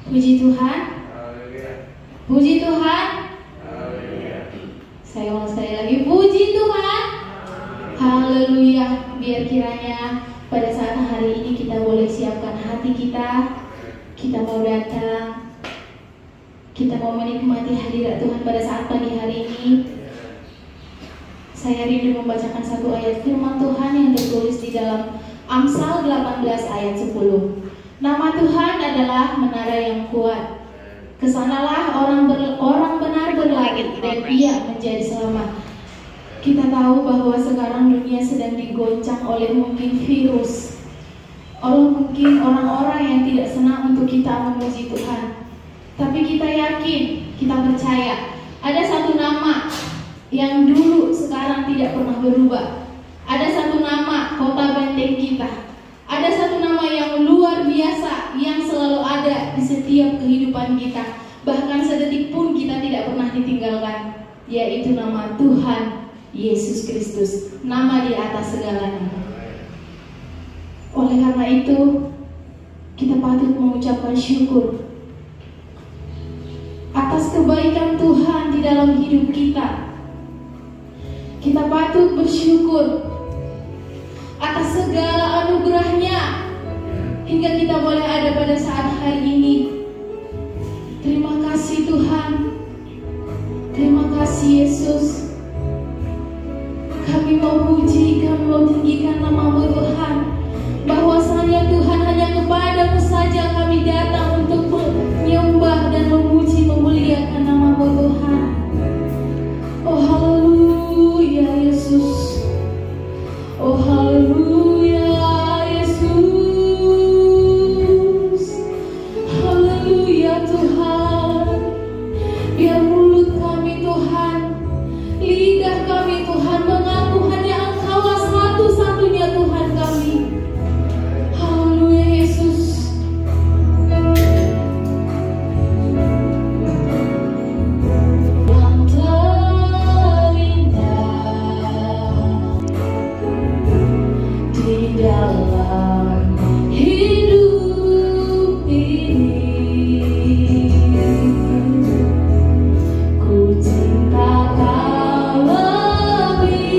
Puji Tuhan. Puji Tuhan. Saya ulang sekali lagi. Puji Tuhan. Haleluya. Biar kiranya pada saat hari ini kita boleh siapkan hati kita. Kita mau datang. Kita mau menikmati hadirat Tuhan pada saat pagi hari ini. Saya rindu membacakan satu ayat firman Tuhan yang tertulis di dalam Amsal 18 ayat 10. Nama Tuhan adalah menara yang kuat. Kesanalah orang benar berlari dan ia menjadi selamat. Kita tahu bahwa sekarang dunia sedang digoncang oleh mungkin virus, mungkin orang-orang yang tidak senang untuk kita memuji Tuhan. Tapi kita yakin, kita percaya ada satu nama yang dulu sekarang tidak pernah berubah. Ada satu nama kota benteng kita. Ada satu nama yang luar biasa yang selalu ada di setiap kehidupan kita. Bahkan sedetik pun kita tidak pernah ditinggalkan, yaitu nama Tuhan Yesus Kristus, nama di atas segala nama. Oleh karena itu, kita patut mengucapkan syukur atas kebaikan Tuhan di dalam hidup kita. Kita patut bersyukur atas segala anugerahnya hingga kita boleh ada pada saat hari ini. Terima kasih Tuhan. Terima kasih Yesus. Kami mau puji, kami mau tinggikan nama-Mu Tuhan. Bahwasanya Tuhan hanya kepada-Mu saja kami datang untuk menyembah dan memuji, memuliakan nama-Mu Tuhan. Oh haleluya Yesus. Oh haleluya Yesus. Haleluya Tuhan. Biar mulut kami Tuhan, lidah kami Tuhan mengaku hanya Engkaulah satu-satunya Tuhan kami. Haleluya Yesus. Dalam hidup ini ku cinta Kau lebih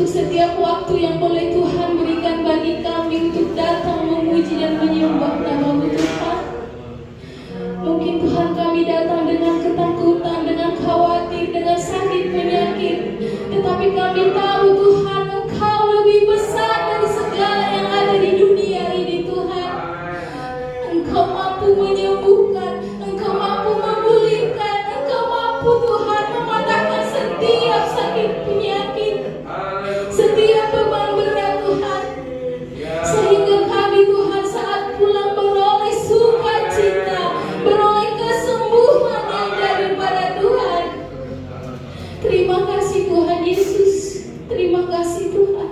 untuk setiap waktu yang boleh Tuhan berikan bagi kami untuk datang memuji dan menyembah nama-Mu Tuhan. Mungkin Tuhan kami datang dengan ketakutan, dengan khawatir, dengan sakit penyakit, tetapi kami tahu Tuhan Engkau lebih besar dari segala yang ada di dunia ini Tuhan. Engkau mampu menyembuhkan, Engkau mampu memulihkan, Engkau mampu Tuhan mematahkan setiap sakit penyakit, setiap beban berat Tuhan. Sehingga kami Tuhan saat pulang beroleh sukacita, beroleh kesembuhan yang daripada Tuhan. Terima kasih Tuhan Yesus, terima kasih Tuhan.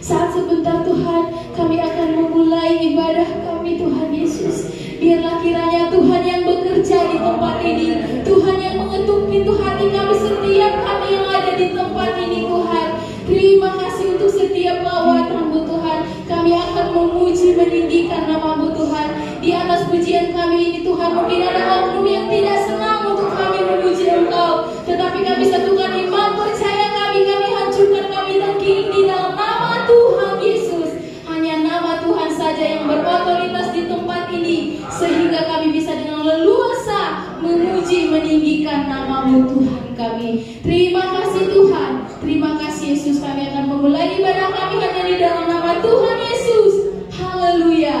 Saat sebentar Tuhan kami akan memulai ibadah kami Tuhan Yesus. Biarlah kiranya Tuhan yang bekerja di tempat ini, Tuhan yang mengetuk pintu hati kami, setiap kami yang ada di tempat ini Tuhan. Terima kasih untuk setiap lawatan-Mu Tuhan. Kami akan memuji meninggikan nama-Mu Tuhan. Di atas pujian kami ini Tuhan, mungkin ada oknum yang tidak senang untuk kami memuji Engkau, tetapi kami satukan iman percaya kami hancurkan, kami tangkiri di dalam nama Tuhan Yesus. Hanya nama Tuhan saja yang berotoritas di tempat ini, sehingga kami bisa dengan leluasa memuji meninggikan nama-Mu Tuhan kami. Terima kasih Tuhan, terima kasih Yesus. Kami akan memulai ibadah kami hanya di dalam nama Tuhan Yesus. Haleluya,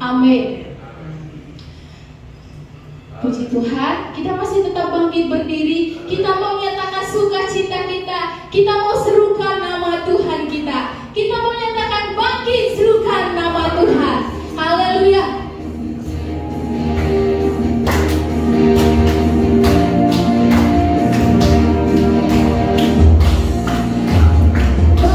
amin. Puji Tuhan, kita masih tetap bangkit berdiri. Kita mau nyatakan sukacita kita mau serukan nama Tuhan kita mau nyatakan bangkit serukan nama Tuhan. Haleluya. Kita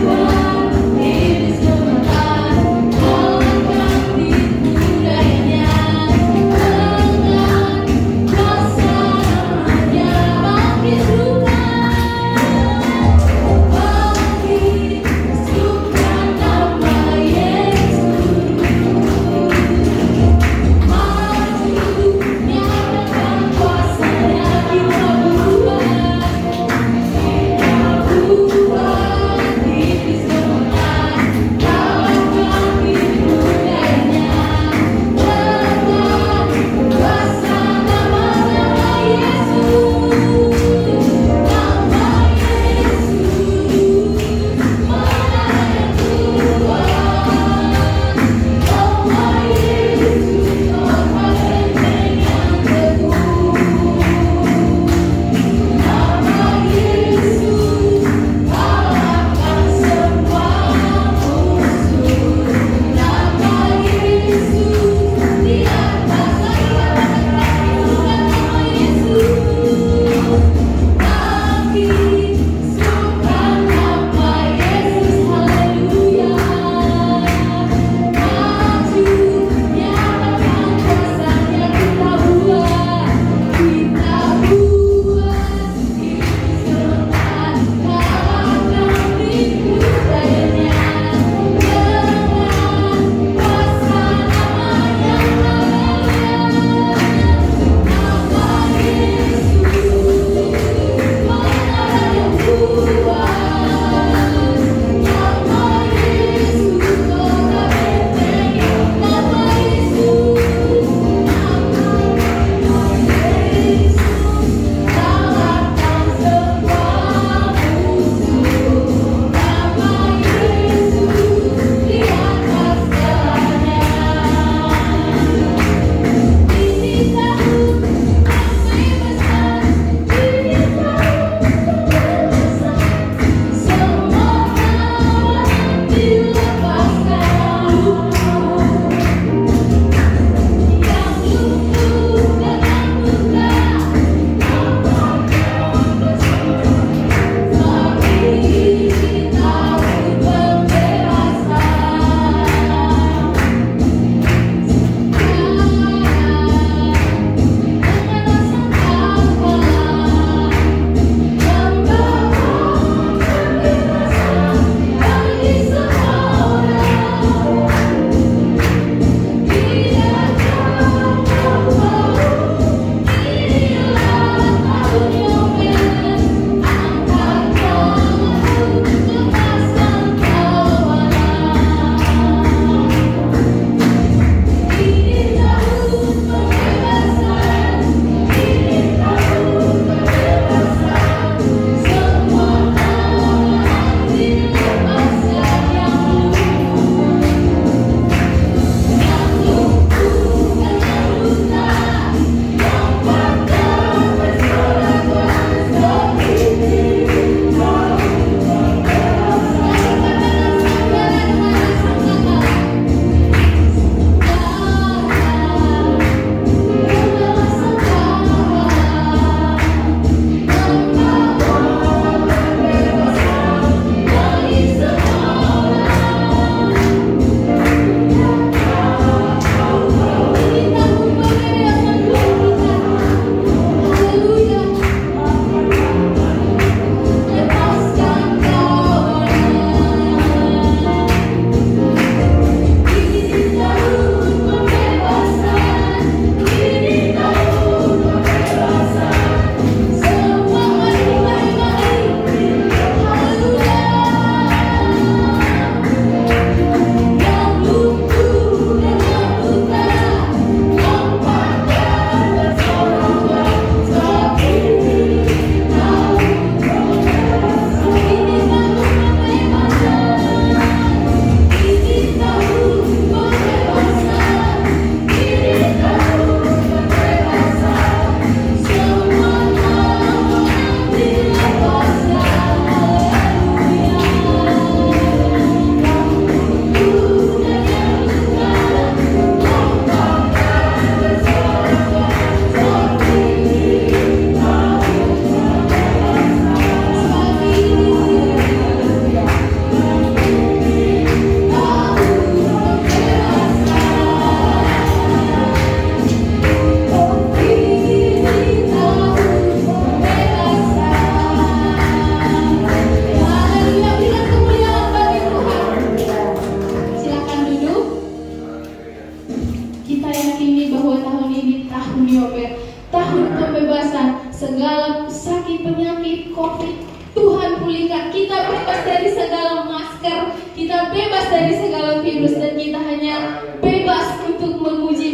buat ini semua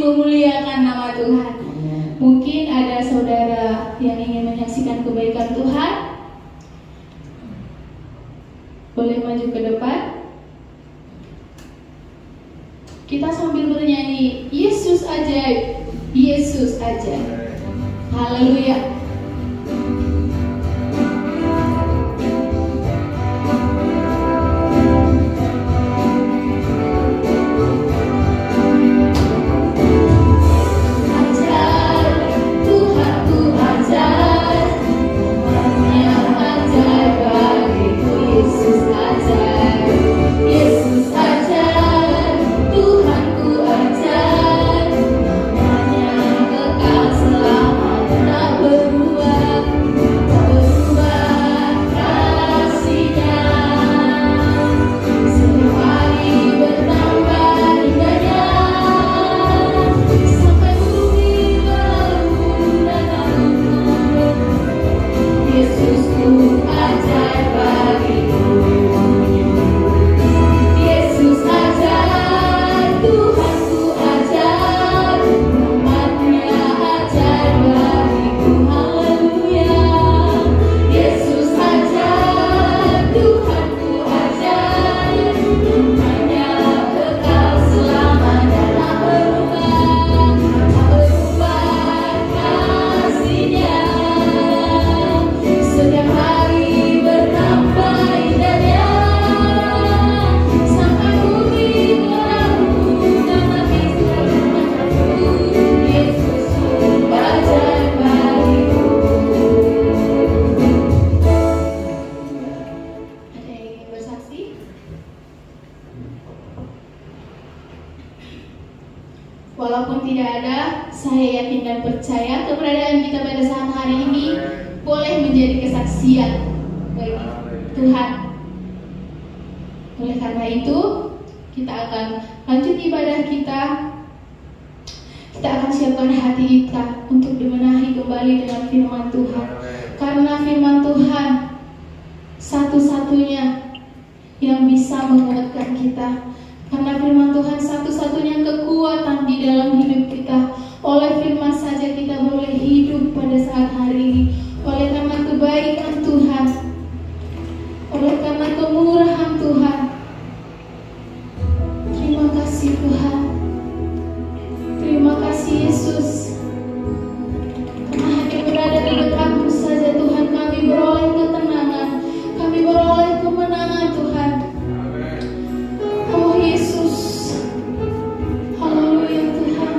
memuliakan nama Tuhan. Mungkin ada saudara yang ingin menyaksikan kebaikan Tuhan, boleh maju ke depan. Kita sambil bernyanyi, Yesus ajaib, Yesus ajaib. Haleluya. Walaupun tidak ada, saya yakin dan percaya keberadaan kita pada saat hari ini boleh menjadi kesaksian bagi Tuhan. Oleh karena itu, kita akan lanjut ibadah kita. Kita akan siapkan hati kita untuk dibenahi kembali dengan firman Tuhan. Karena firman Tuhan satu-satunya yang bisa menguatkan kita. Karena firman Tuhan satu-satunya kekuatan di dalam hidup kita. Oleh firman saja kita boleh hidup pada saat hari ini. Oleh karena kebaikan Tuhan, oleh karena kemurahan Tuhan. Terima kasih Tuhan. Terima kasih Yesus. Karena hanya berada di dekatmu saja Tuhan, kami beroleh ketenangan, kami beroleh kemenangan Tuhan. Oh Yesus, haleluya Tuhan.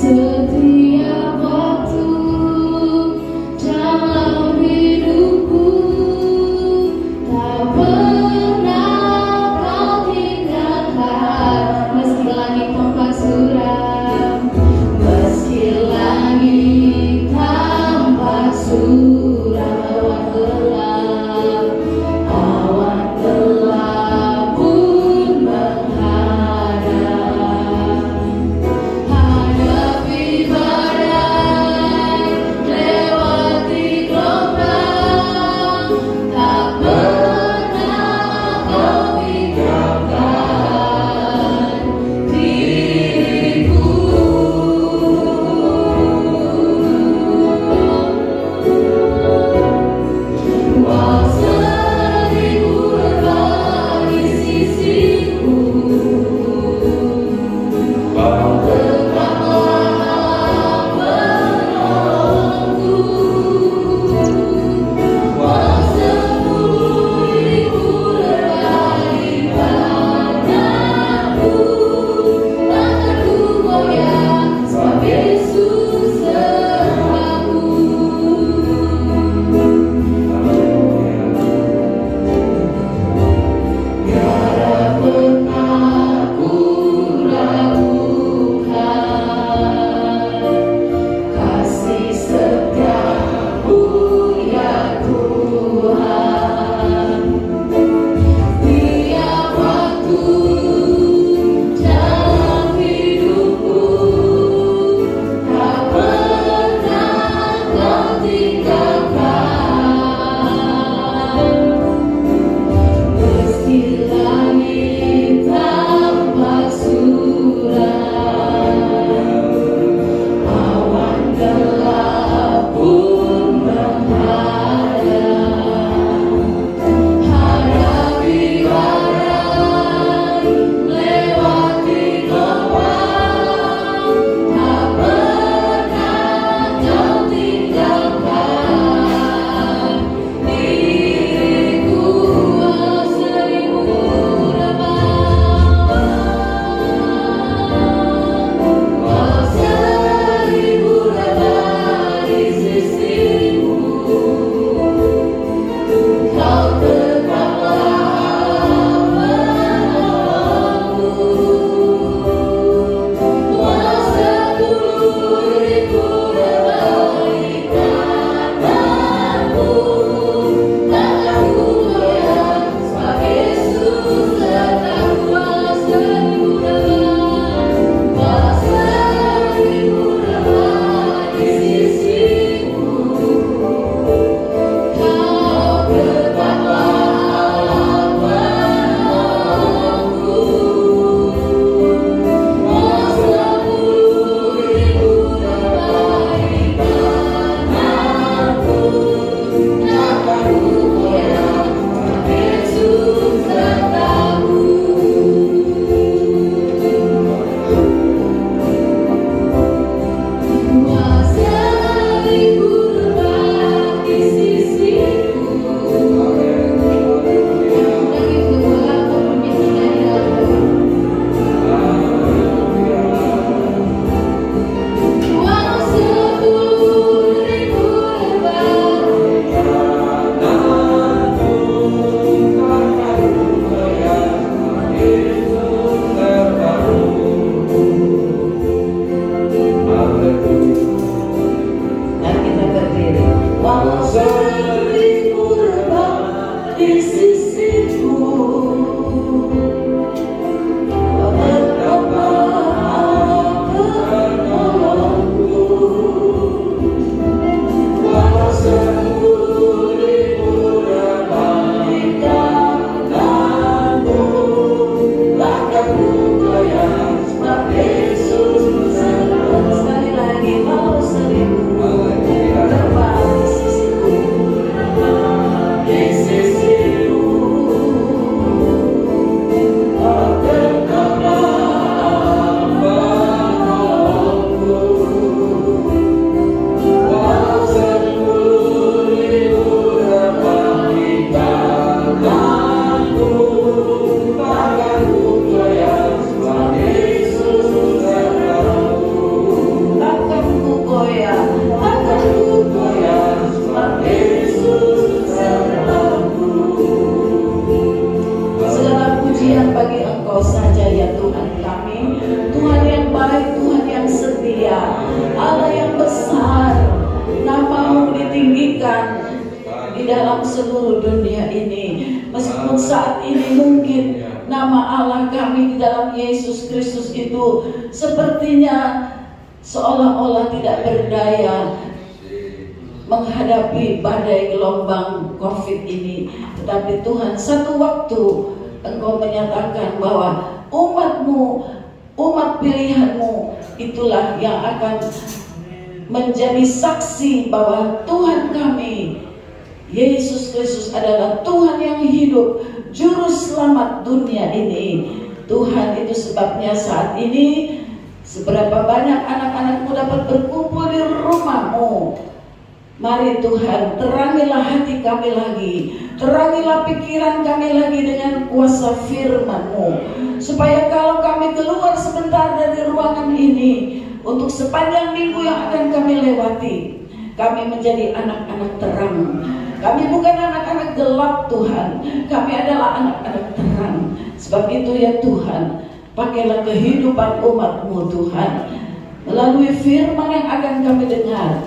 Setiap waktu dalam hidupku tak pernah kau tinggalkan. Meski langit tampak suram, meski langit tampak suram, awan gelap pun Engkau saja ya Tuhan kami, Tuhan yang baik, Tuhan yang setia, Allah yang besar. Nama-Mu ditinggikan di dalam seluruh dunia ini. Meskipun saat ini mungkin nama Allah kami di dalam Yesus Kristus itu sepertinya seolah-olah tidak berdaya menghadapi badai gelombang COVID ini. Tetapi Tuhan, satu waktu Engkau menyatakan bahwa umat-Mu, umat pilihan-Mu, itulah yang akan menjadi saksi bahwa Tuhan kami Yesus Kristus adalah Tuhan yang hidup, Juru Selamat dunia ini. Tuhan, itu sebabnya saat ini seberapa banyak anak-anak-Mu dapat berkumpul di rumah-Mu. Mari Tuhan, terangilah hati kami lagi, terangilah pikiran kami lagi dengan kuasa firman-Mu, supaya kalau kami keluar sebentar dari ruangan ini untuk sepanjang minggu yang akan kami lewati, kami menjadi anak-anak terang. Kami bukan anak-anak gelap Tuhan, kami adalah anak-anak terang. Sebab itu ya Tuhan, pakailah kehidupan umat-Mu Tuhan melalui firman yang akan kami dengar.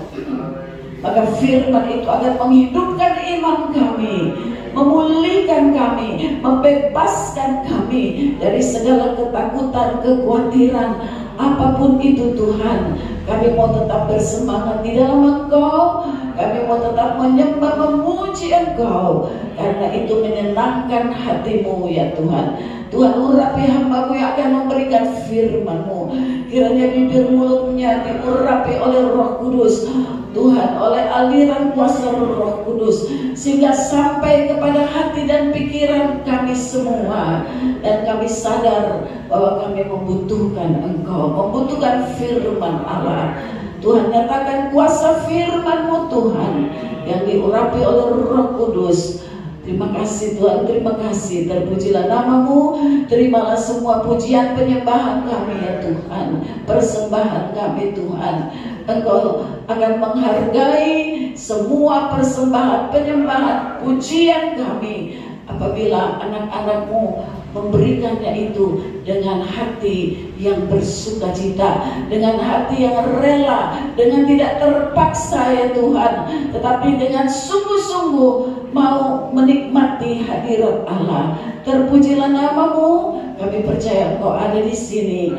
Maka firman itu akan menghidupkan iman kami, memulihkan kami, membebaskan kami dari segala ketakutan, kekhawatiran, apapun itu Tuhan. Kami mau tetap bersemangat di dalam Engkau, kami mau tetap menyembah, memuji Engkau, karena itu menyenangkan hati-Mu ya Tuhan. Tuhan, urapi hamba-Mu yang akan memberikan firman-Mu. Kiranya bibir mulutnya diurapi oleh Roh Kudus Tuhan, oleh aliran kuasa Roh Kudus, sehingga sampai kepada hati dan pikiran kami semua, dan kami sadar bahwa kami membutuhkan Engkau, membutuhkan firman Allah. Tuhan, nyatakan kuasa firman-Mu Tuhan yang diurapi oleh Roh Kudus. Terima kasih Tuhan, terima kasih. Terpujilah nama-Mu. Terimalah semua pujian penyembahan kami ya Tuhan, persembahan kami Tuhan. Engkau akan menghargai semua persembahan, penyembahan, pujian kami apabila anak-anak-Mu memberikannya itu dengan hati yang bersukacita, dengan hati yang rela, dengan tidak terpaksa ya Tuhan, tetapi dengan sungguh-sungguh mau menikmati hadirat Allah. Terpujilah nama-Mu. Kami percaya Engkau ada di sini.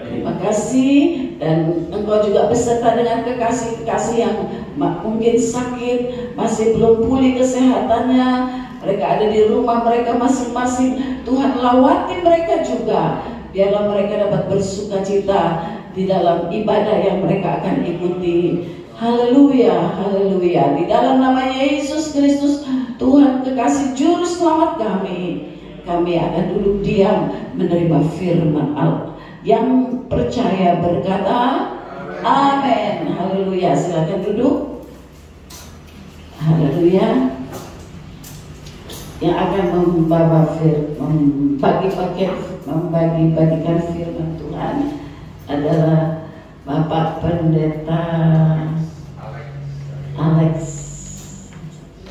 Terima kasih. Dan Engkau juga beserta dengan kekasih-kekasih yang mungkin sakit, masih belum pulih kesehatannya. Mereka ada di rumah mereka masing-masing. Tuhan, lawati mereka juga. Biarlah mereka dapat bersukacita di dalam ibadah yang mereka akan ikuti. Haleluya, haleluya. Di dalam nama Yesus Kristus, Tuhan kekasih Juru Selamat kami akan duduk diam menerima firman Allah. Yang percaya berkata amin. Haleluya. Silakan duduk. Haleluya. Yang akan membagi-bagikan firman Tuhan adalah Bapak Pendeta Alex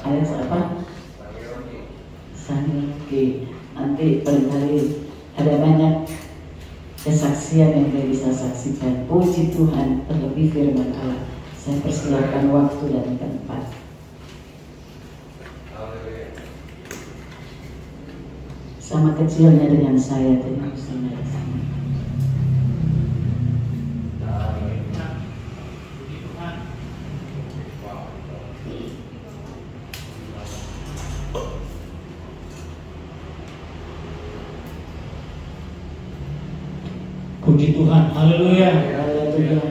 apa? Sanyoki. Nanti barangkali ada banyak kesaksian yang kita bisa saksikan. Puji Tuhan, terlebih firman Allah. Saya persilakan waktu dan tempat. Sama kecilnya dengan saya, dengan sama. Puji Tuhan, haleluya,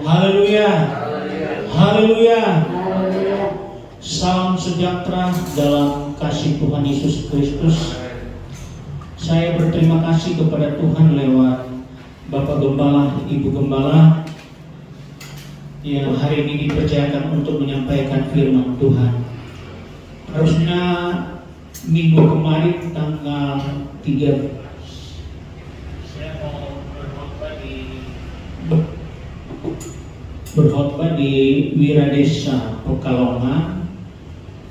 haleluya, haleluya. Salam sejahtera dalam kasih Tuhan Yesus Kristus. Saya berterima kasih kepada Tuhan lewat Bapak Gembala, Ibu Gembala yang hari ini dipercayakan untuk menyampaikan firman Tuhan. Harusnya minggu kemarin tanggal 3 saya mau berkhotbah di Wiradesa Pekalongan.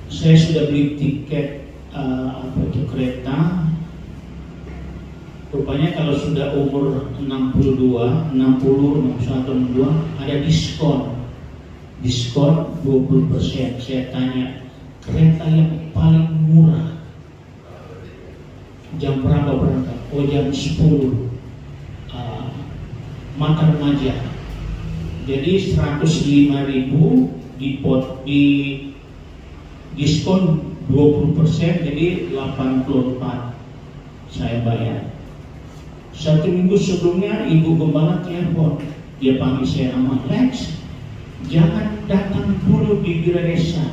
Saya sudah beli tiket kereta. Rupanya kalau sudah umur 62, 60, 61, 62 ada diskon 20%. Saya tanya, kereta yang paling murah jam berapa berangkat? Oh, jam 10 Mata Remaja. Jadi 105.000 di diskon 20%, jadi 84 saya bayar. 1 minggu sebelumnya ibu gembala telepon, dia panggil saya nama, Lex, jangan datang dulu di Wiradesa,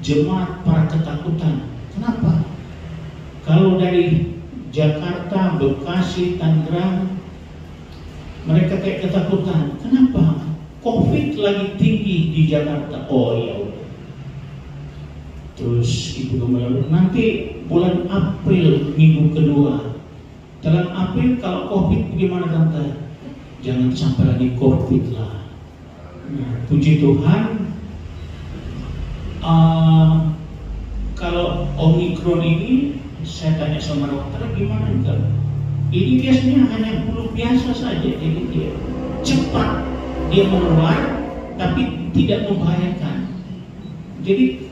jemaat para ketakutan. Kenapa? Kalau dari Jakarta, Bekasi, Tangerang, mereka kayak ketakutan. Kenapa? Covid lagi tinggi di Jakarta. Oh ya udah. Terus ibu gembala, nanti bulan April minggu kedua. Dalam April kalau Covid bagaimana tante? Jangan sampai lagi Covid lah. Nah, puji Tuhan. Kalau Omikron ini, saya tanya sama dokter gimana enggak? Ini biasanya hanya flu biasa saja, jadi dia cepat dia menular, tapi tidak membahayakan. Jadi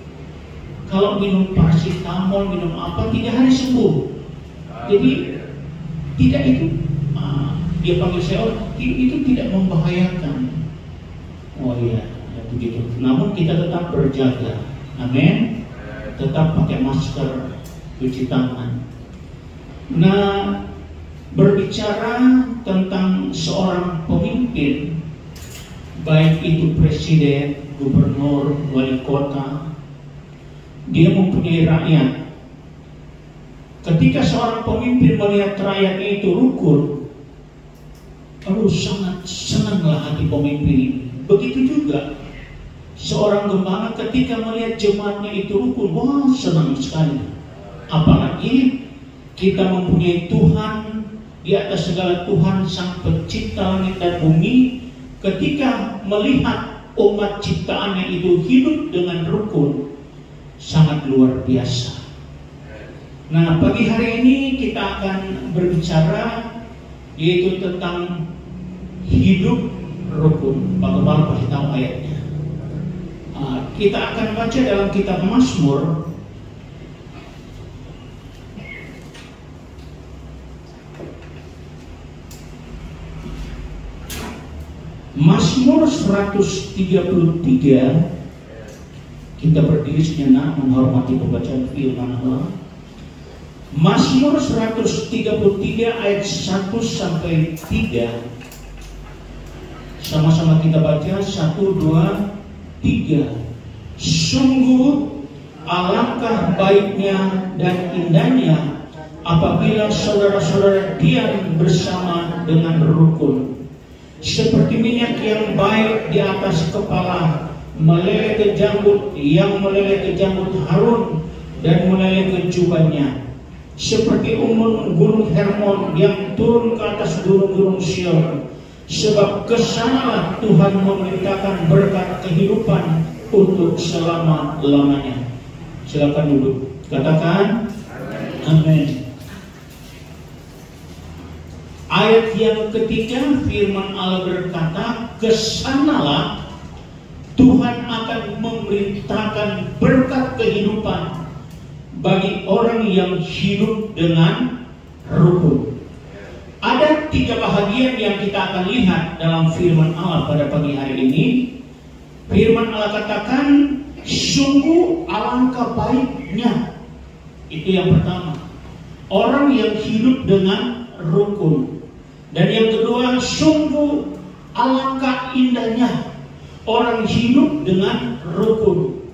kalau minum paracetamol, minum apa, 3 hari sembuh. Jadi tidak itu, dia panggil saya, itu tidak membahayakan. Oh iya, ya begitu. Namun kita tetap berjaga, amin. Tetap pakai masker, cuci tangan. Nah, berbicara tentang seorang pemimpin, baik itu presiden, gubernur, wali kota, dia mempunyai rakyat. Ketika seorang pemimpin melihat rakyatnya itu rukun, sangat senanglah hati pemimpin ini. Begitu juga seorang gembala ketika melihat jemaatnya itu rukun, wah senang sekali. Apalagi kita mempunyai Tuhan di atas segala, Tuhan sang pencipta langit dan bumi. Ketika melihat umat ciptaannya itu hidup dengan rukun, sangat luar biasa. Nah, pagi hari ini kita akan berbicara yaitu tentang hidup rukun. Pak Gembala pasti tahu ayatnya. Kita akan baca dalam kitab Mazmur Mazmur 133. Kita berdiri sejenak menghormati pembacaan firman Allah. Mazmur 133 ayat 1 sampai 3. Sama-sama kita baca 1, 2, 3. Sungguh alangkah baiknya dan indahnya apabila saudara-saudara diam bersama dengan rukun. Seperti minyak yang baik di atas kepala, meleleh ke janggut, yang meleleh ke janggut Harun dan meleleh ke jubahnya. Seperti embun gunung Hermon yang turun ke atas gunung-gunung Sion. Sebab kesanalah Tuhan memerintahkan berkat kehidupan untuk selama-lamanya. Silakan duduk. Katakan amin. Ayat yang ketiga, firman Allah berkata, kesanalah Tuhan akan memerintahkan berkat kehidupan bagi orang yang hidup dengan rukun. Ada 3 bahagian yang kita akan lihat dalam firman Allah pada pagi hari ini. Firman Allah katakan, sungguh alangkah baiknya. Itu yang pertama, orang yang hidup dengan rukun. Dan yang kedua, sungguh alangkah indahnya orang hidup dengan rukun.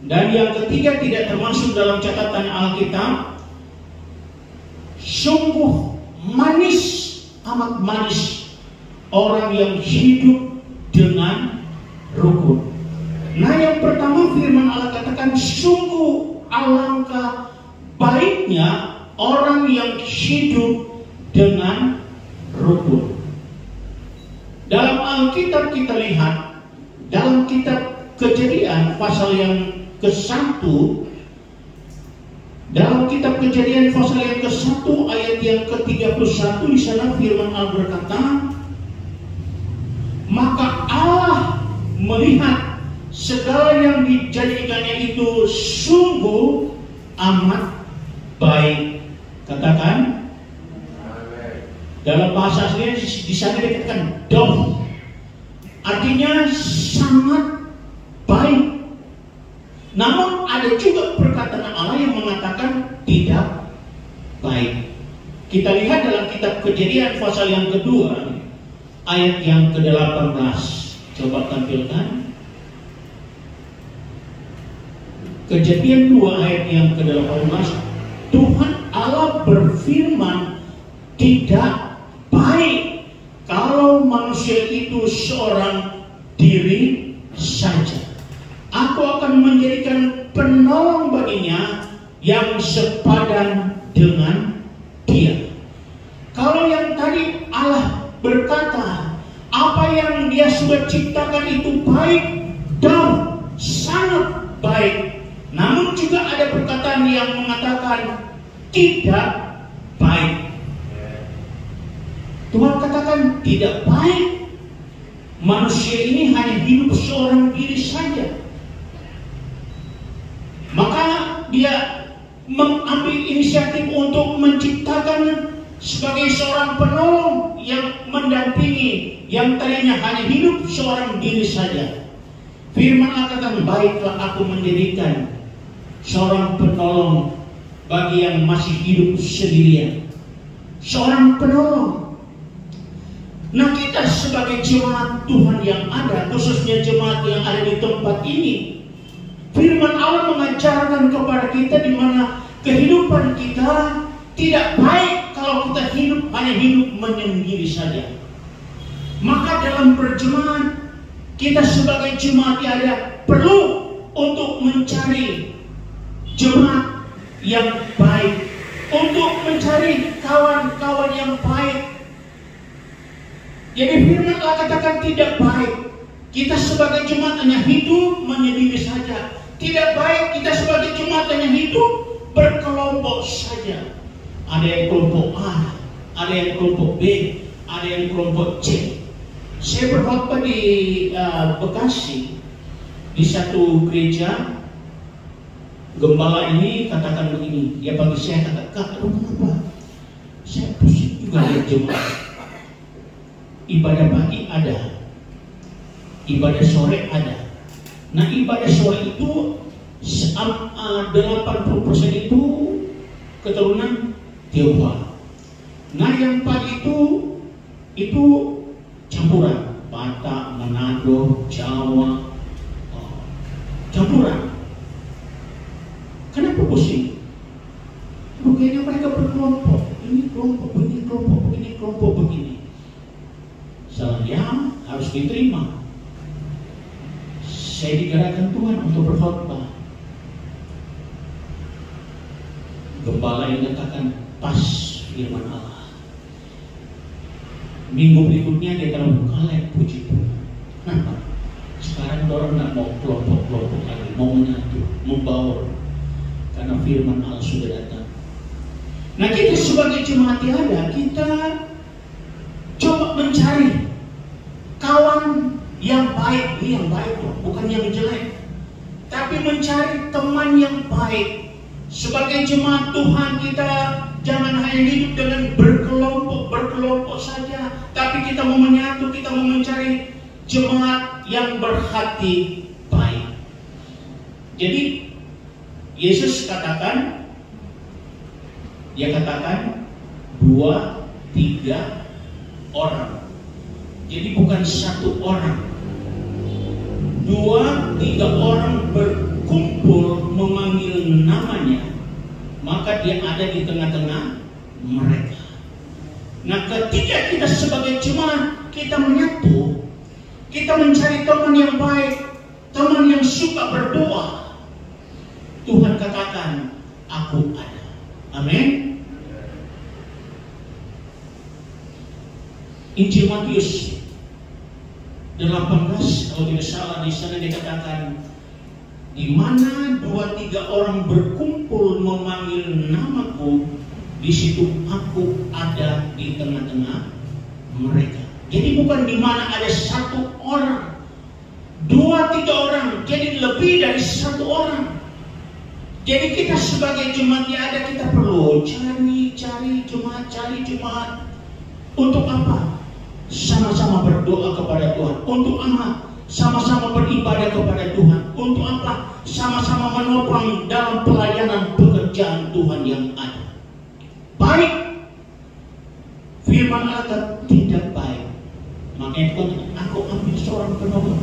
Dan yang ketiga tidak termasuk dalam catatan Alkitab, sungguh manis, amat manis orang yang hidup dengan rukun. Nah, yang pertama firman Allah katakan, sungguh alangkah baiknya orang yang hidup dengan rukun. Dalam Alkitab kita lihat, dalam kitab Kejadian pasal yang ke-1 Dalam kitab Kejadian pasal yang ke-1 ayat yang ke-31 di sana firman Allah berkata, maka Allah melihat segala yang dijadikannya itu sungguh amat baik. Katakan dalam bahasa aslinya di sana dikatakan doh, artinya sangat baik. Namun ada juga perkataan Allah yang mengatakan tidak baik. Kita lihat dalam kitab Kejadian pasal yang kedua ayat yang ke-18. Coba tampilkan. Kejadian 2 ayat yang ke-18. Tuhan Allah berfirman, tidak baik kalau manusia itu seorang diri saja. Aku akan menjadikan penolong baginya yang sepadan dengan dia. Kalau yang tadi Allah berkata, apa yang dia sudah ciptakan itu baik dan sangat baik. Namun juga ada perkataan yang mengatakan tidak baik. Tuhan katakan tidak baik. Manusia ini hanya hidup seorang diri saja. Maka dia mengambil inisiatif untuk menciptakan sebagai seorang penolong yang mendampingi yang tadinya hanya hidup seorang diri saja. Firman Allah katakan, baiklah aku menjadikan seorang penolong bagi yang masih hidup sendirian. Seorang penolong. Nah, kita sebagai jemaat Tuhan yang ada, khususnya jemaat yang ada di tempat ini, firman Allah mengajarkan kepada kita di mana kehidupan kita tidak baik kalau kita hanya hidup menyendiri saja. Maka dalam berjemaat, kita sebagai jemaat yang ada perlu untuk mencari jemaat yang baik, untuk mencari kawan-kawan yang baik. Jadi firman Allah katakan tidak baik kita sebagai jemaat hanya hidup menyendiri saja. Tidak baik kita sebagai jemaat hanya hidup berkelompok saja. Ada yang kelompok A, ada yang kelompok B, ada yang kelompok C. Saya berkhotbah di Bekasi, di satu gereja. Gembala ini katakan begini, dia panggil saya, kata, Kak, lu kenapa? Saya pusing juga lihat jemaat. Ibadah pagi ada, ibadah sore ada. Nah, ibadah sore itu 80% itu keturunan Tionghoa. Nah, yang pagi itu campuran Batak, Manado, Jawa, campuran. Kenapa pusing? Kayaknya mereka berkelompok. Ini kelompok begini, kelompok begini, kelompok begini. Saya harus diterima. Saya digerakkan Tuhan untuk berkhotbah. Gembala yang katakan pas firman Allah. Minggu berikutnya dia terlalu kalek, puji Tuhan. Sekarang orang nggak mau kelompok-kelompok lagi, mau menyatu, membaur. Karena firman Allah sudah datang. Nah, kita sebagai jemaat yang ada, kita coba mencari kawan yang baik, yang baik loh, bukan yang jelek. Tapi mencari teman yang baik. Sebagai jemaat Tuhan, kita jangan hanya hidup dengan berkelompok saja, tapi kita mau menyatu, kita mau mencari jemaat yang berhati baik. Jadi Yesus katakan, dia katakan 2-3 orang. Jadi bukan 1 orang. 2-3 orang berkumpul memanggil namanya, maka dia ada di tengah-tengah mereka. Nah, ketika kita sebagai jemaat, kita menyatu, kita mencari teman yang baik, teman yang suka berdoa, Tuhan katakan, aku ada. Amin. Injil Matius 18 kalau tidak salah, di sana dikatakan di mana 2-3 orang berkumpul memanggil namaku, di situ aku ada di tengah-tengah mereka. Jadi bukan di mana ada 1 orang, 2-3 orang, jadi lebih dari 1 orang. Jadi kita sebagai jemaat yang ada, kita perlu cari jemaat. Untuk apa? Sama-sama berdoa kepada Tuhan. Untuk apa? Sama-sama beribadah kepada Tuhan. Untuk apa? Sama-sama menopang dalam pelayanan pekerjaan Tuhan yang ada. Baik. Firman Allah tidak baik. Makanya Tuhan, aku ambil seorang penolong.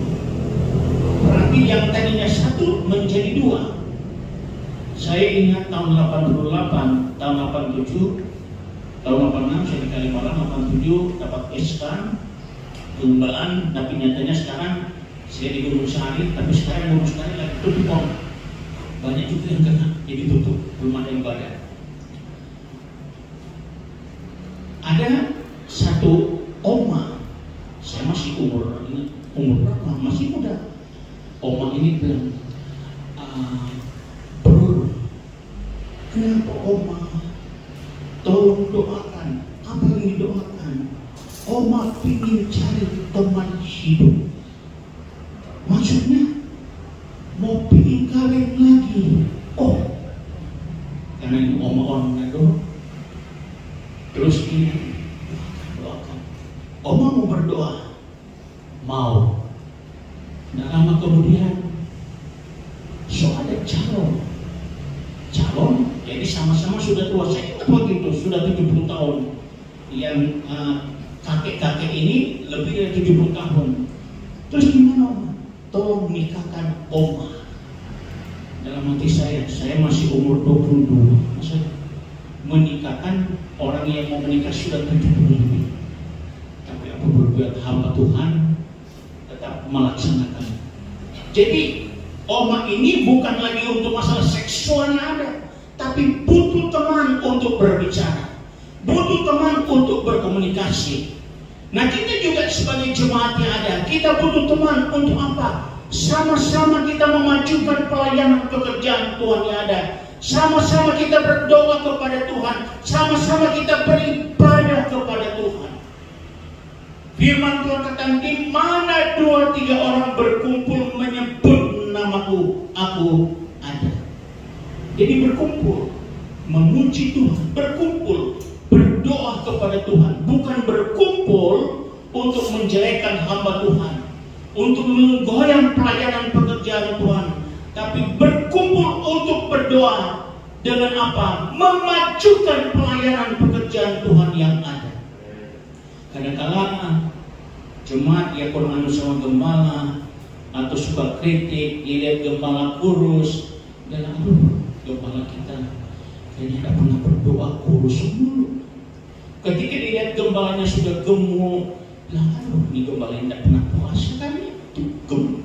Berarti yang tadinya 1 menjadi 2. Saya ingat tahun 88, tahun 87, tahun 86 saya di Kalimalang, 87 dapat SK Gemblaan, tapi nyatanya sekarang saya di Gunung Sari, tapi sekarang Gunung Sari lagi tutup. Banyak juga yang kena, jadi tutup, belum ada ibadah. Ada 1 oma, saya masih umur berapa? Masih muda. Oma ini bilang, bro, kenapa oma? Tolong doakan. Apa yang didoakan? Oma ingin cari teman hidup. Maksudnya mau ingin kawin lagi. Oh, karena ini oma orang Nado. Terus ini doakan. Oma mau berdoa. Mau. Nah, lama kemudian ada calon, jadi sama-sama sudah tua. Saya ingat waktu itu sudah 70 tahun. Yang kakek-kakek ini lebih dari 70 tahun. Terus gimana Oma? Tolong nikahkan Oma. Dalam hati saya masih umur 22. Masa menikahkan orang yang mau menikah sudah 70 lebih. Tapi apa berbuat hamba Tuhan tetap melaksanakan. Jadi Oma ini bukan lagi untuk masalah seksualnya ada, tapi butuh teman untuk berbicara, butuh teman untuk berkomunikasi. Nah, kita juga sebagai jemaat yang ada, kita butuh teman untuk apa? Sama-sama kita memajukan pelayanan pekerjaan Tuhan yang ada. Sama-sama kita berdoa kepada Tuhan, sama-sama kita beribadah kepada Tuhan. Firman Tuhan katakan, di mana 2-3 orang berkumpul menyebut namaku, aku ada. Jadi berkumpul memuji Tuhan, berkumpul berdoa kepada Tuhan, bukan berkumpul untuk menjelekan hamba Tuhan, untuk menggoyang pelayanan pekerjaan Tuhan, tapi berkumpul untuk berdoa dengan apa? Memajukan pelayanan pekerjaan Tuhan yang ada. Kadang-kadang jemaat ya kurang sama gembala, atau suka kritik, dilihat gembala kurus, dan gembala kita kayaknya tidak pernah berdoa, kurus mulu. Ketika dilihat gembalanya sudah gemuk, bilang, ini gembala yang tidak pernah puasa kan, itu gemuk.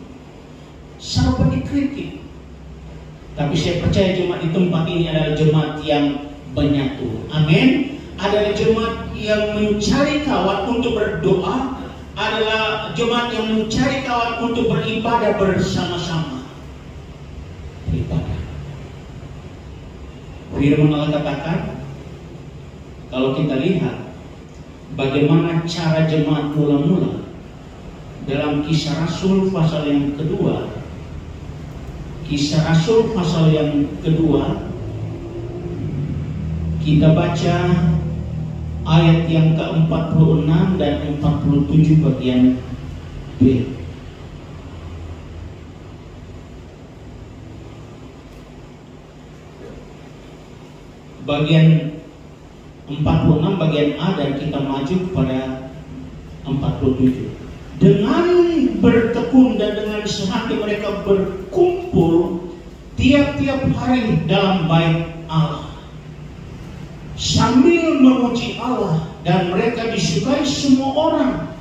Sampai dikritik. Tapi saya percaya jemaat di tempat ini adalah jemaat yang menyatu. Amin. Adalah jemaat yang mencari kawan untuk berdoa, adalah jemaat yang mencari kawan untuk beribadah bersama-sama. Beribadah. Firman Allah katakan, kalau kita lihat bagaimana cara jemaat mula-mula dalam Kisah Rasul pasal yang kedua, Kisah Rasul pasal yang kedua, kita baca ayat yang ke-46 dan 47 bagian B. Bagian 46 bagian A, dan kita maju kepada 47. Dengan bertekun dan dengan sehati mereka berkumpul tiap-tiap hari dalam bait Allah, sambil memuji Allah, dan mereka disukai semua orang,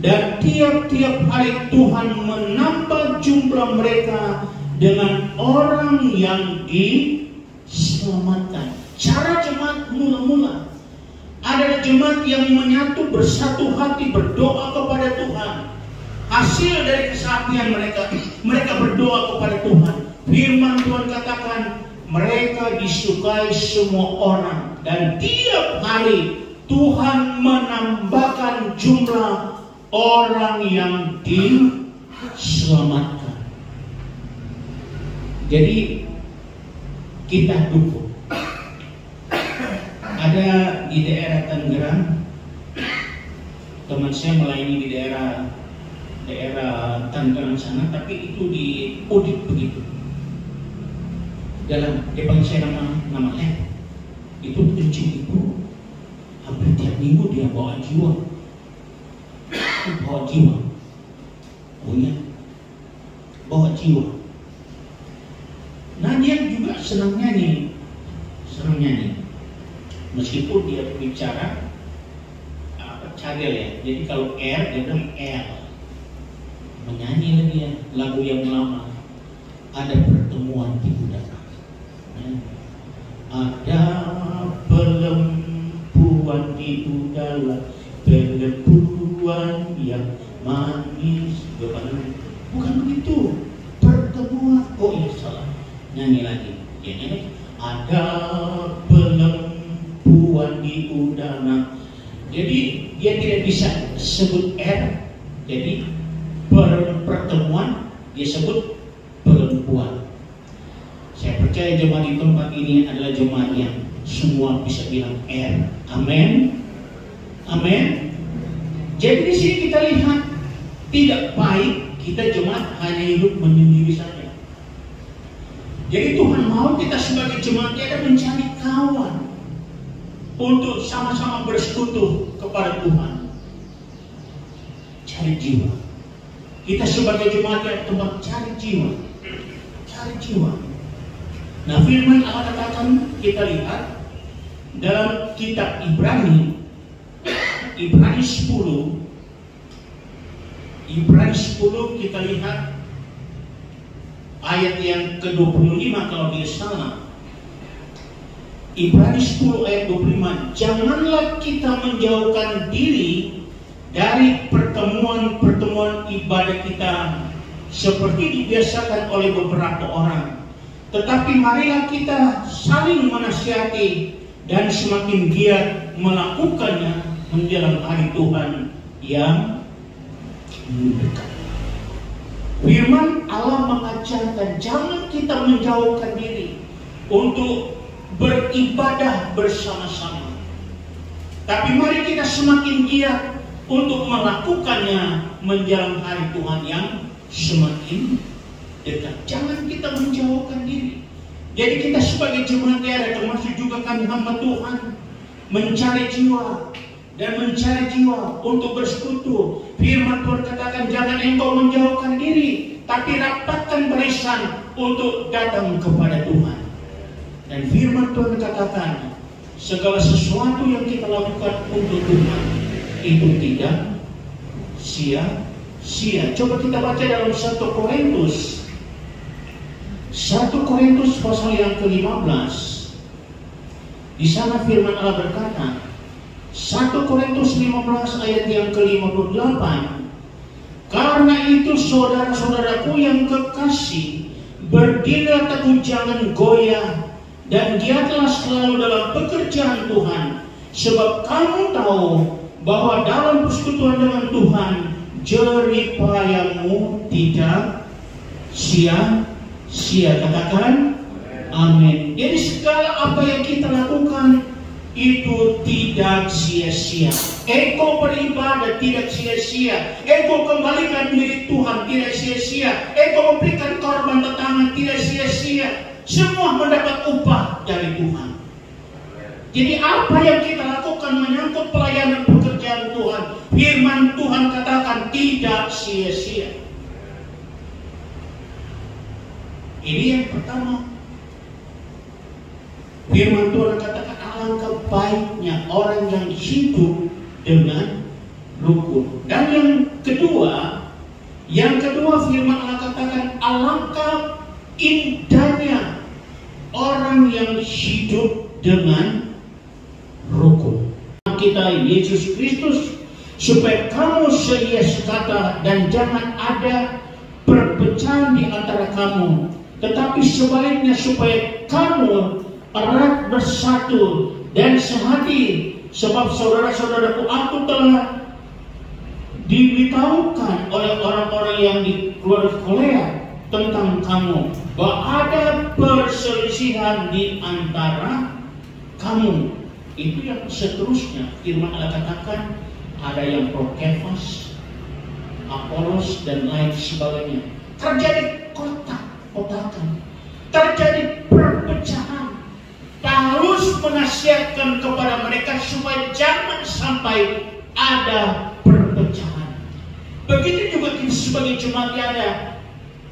dan tiap-tiap hari Tuhan menambah jumlah mereka dengan orang yang diselamatkan. Cara jemaat mula-mula adalah jemaat yang menyatu, bersatu hati, berdoa kepada Tuhan. Hasil dari kesehatian mereka berdoa kepada Tuhan. Firman Tuhan katakan mereka disukai semua orang, dan tiap hari Tuhan menambahkan jumlah orang yang diselamatkan. Jadi kita dukung. Ada di daerah Tangerang, teman saya melayani di daerah Tangerang sana, tapi itu di audit begitu. Dalam dipanggil saya nama itu kencing itu hampir tiap minggu dia bawa jiwa. Oh iya, bawa jiwa. Nah dia juga senang nyanyi. Meskipun dia berbicara cadel ya, jadi kalau R dia bilang L. Menyanyi lagi ya, lagu yang lama. Ada pertemuan di udara. Ada perempuan di udara, perempuan yang manis. Bukan begitu. Pertemuan. Oh iya salah. Nyanyi lagi. Ya, nyanyi. Ada perempuan di udara. Jadi dia tidak bisa sebut R. Jadi pertemuan dia sebut perempuan. Saya percaya jemaat di tempat ini adalah jemaat yang semua bisa bilang R. Amin. Amin. Jadi di sini kita lihat tidak baik kita jemaat hanya hidup menyendiri saja. Jadi Tuhan mau kita sebagai jemaatnya ada mencari kawan untuk sama-sama bersekutu kepada Tuhan. Cari jiwa. Kita sebagai jemaatnya tempat cari jiwa. Cari jiwa. Nah, firman Allah katakan kita lihat dalam kitab Ibrani 10 kita lihat ayat yang ke-25 kalau tidak salah. Ibrani 10 ayat 25, janganlah kita menjauhkan diri dari pertemuan-pertemuan ibadah kita seperti dibiasakan oleh beberapa orang. Tetapi marilah kita saling menasihati dan semakin giat melakukannya menjelang hari Tuhan yang mendekat. Firman Allah mengajarkan jangan kita menjauhkan diri untuk beribadah bersama-sama. Tapi mari kita semakin giat untuk melakukannya menjelang hari Tuhan yang semakin dekat. Jangan kita menjauhkan diri. Jadi kita sebagai jemaat daerah, termasuk juga kami hamba Tuhan, mencari jiwa dan mencari jiwa untuk bersekutu. Firman Tuhan katakan jangan engkau menjauhkan diri, tapi rapatkan barisan untuk datang kepada Tuhan. Dan firman Tuhan katakan segala sesuatu yang kita lakukan untuk Tuhan itu tidak sia-sia. Coba kita baca dalam 1 Korintus pasal yang ke-15. Di sana firman Allah berkata, 1 Korintus 15 ayat yang ke-58, karena itu saudara-saudaraku yang kekasih, berdirilah teguh, jangan goyah, dan giatlah selalu dalam pekerjaan Tuhan, sebab kamu tahu bahwa dalam persekutuan dengan Tuhan jerih payahmu tidak sia-sia. Katakan amin. Jadi segala apa yang kita lakukan itu tidak sia-sia. Engkau beribadah tidak sia-sia. Engkau kembalikan milik Tuhan tidak sia-sia. Engkau memberikan korban tetangga tidak sia-sia. Semua mendapat upah dari Tuhan. Jadi apa yang kita lakukan menyangkut pelayanan pekerjaan Tuhan, firman Tuhan katakan tidak sia-sia. Ini yang pertama. Firman Tuhan katakan alangkah baiknya orang yang hidup dengan rukun. Dan yang kedua firman Allah katakan alangkah indahnya orang yang hidup dengan rukun. Kita Yesus Kristus supaya kamu seia sekata dan jangan ada perpecahan di antara kamu, tetapi sebaliknya supaya kamu erat bersatu dan sehati. Sebab saudara-saudaraku, aku telah diberitahukan oleh orang-orang yang di luar Korea tentang kamu, bahwa ada perselisihan di antara kamu. Itu yang seterusnya firman Allah katakan, ada yang pro Kefas, Apolos dan lain sebagainya. Terjadi kotak-kotakan, terjadi perpecahan. Paulus menasihatkan kepada mereka supaya jangan sampai ada perpecahan. Begitu juga kita sebagai jemaat ada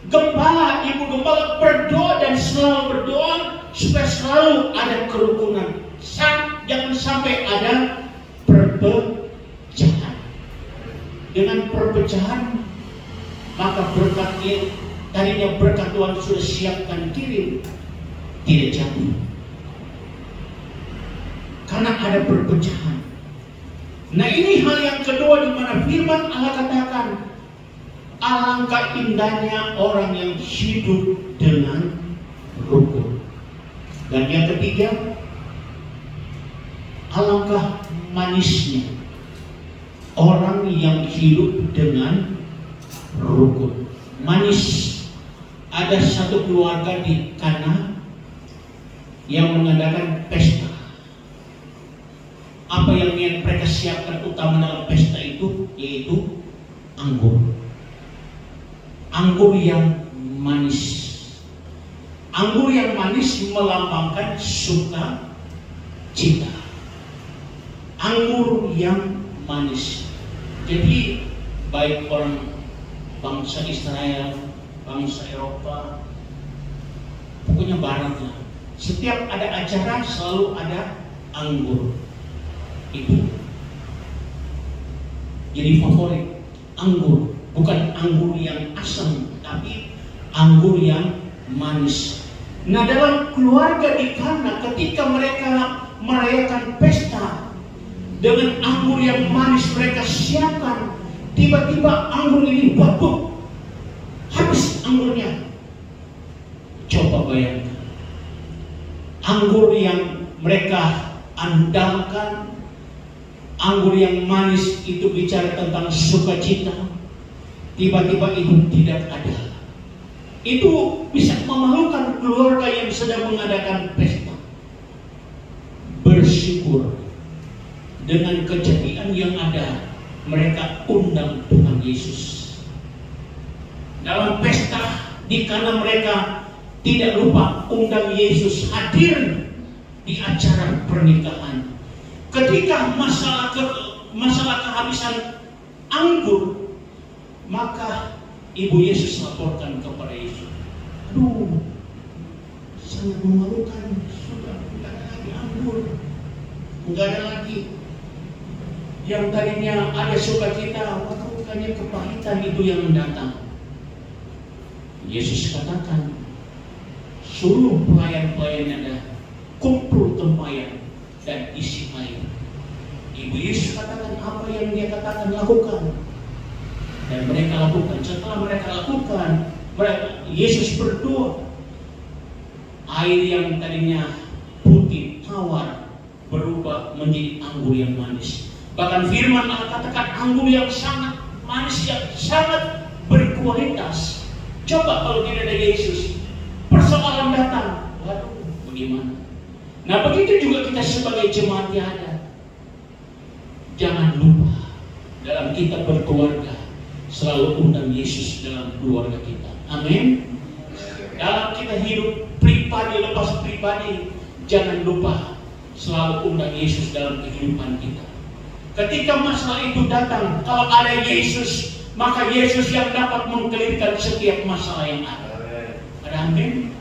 gembala, ibu gembala berdoa dan selalu berdoa supaya selalu ada kerukunan. Jangan sampai ada perpecahan. Dengan perpecahan, maka berkat tadinya berkat Tuhan sudah siapkan kirim, tidak jadi. Karena ada perpecahan. Nah, ini hal yang kedua di mana firman Allah katakan, alangkah indahnya orang yang hidup dengan rukun. Dan yang ketiga, alangkah manisnya orang yang hidup dengan rukun. Manis. Ada satu keluarga di Kana yang mengadakan pesta. Apa yang mereka siapkan utama dalam pesta itu yaitu anggur. Anggur yang manis. Anggur yang manis melambangkan sukacita. Anggur yang manis. Jadi baik orang bangsa Israel, bangsa Eropa, pokoknya barat lah. Setiap ada acara selalu ada anggur. Itu jadi favorit, anggur. Bukan anggur yang asam, tapi anggur yang manis. Nah, dalam keluarga di Kana, ketika mereka merayakan pesta dengan anggur yang manis mereka siapkan, tiba-tiba anggur ini babuk, habis anggurnya. Coba bayangkan, anggur yang mereka andalkan, anggur yang manis itu bicara tentang sukacita, tiba-tiba itu tidak ada. Itu bisa memalukan keluarga yang sedang mengadakan pesta. Bersyukur dengan kejadian yang ada, mereka undang Tuhan Yesus. Dalam pesta di Kana mereka tidak lupa undang Yesus hadir di acara pernikahan. Ketika masalah kehabisan anggur, maka Ibu Yesus laporkan kepada Yesus, aduh, sangat memalukan, sudah tidak ada lagi anggur, tidak ada lagi. Yang tadinya ada sukacita, maka bukannya kepahitan itu yang mendatang. Yesus katakan, suruh pelayan-pelayan ada kumpul tempayan dan isi air. Ibu Yesus katakan apa yang dia katakan, lakukan. Dan mereka lakukan. Setelah mereka lakukan, Yesus berdoa. Air yang tadinya putih, tawar, berubah menjadi anggur yang manis. Bahkan firman Allah katakan anggur yang sangat manis, yang sangat berkualitas. Coba kalau tidak ada Yesus, persoalan datang, waduh, bagaimana? Nah, begitu juga kita sebagai jemaat yang ada. Jangan lupa dalam kita berkeluarga selalu undang Yesus dalam keluarga kita. Amin. Dalam kita hidup pribadi lepas pribadi, jangan lupa selalu undang Yesus dalam kehidupan kita. Ketika masalah itu datang, kalau ada Yesus, maka Yesus yang dapat mengkelirkan setiap masalah yang ada. Ada amin?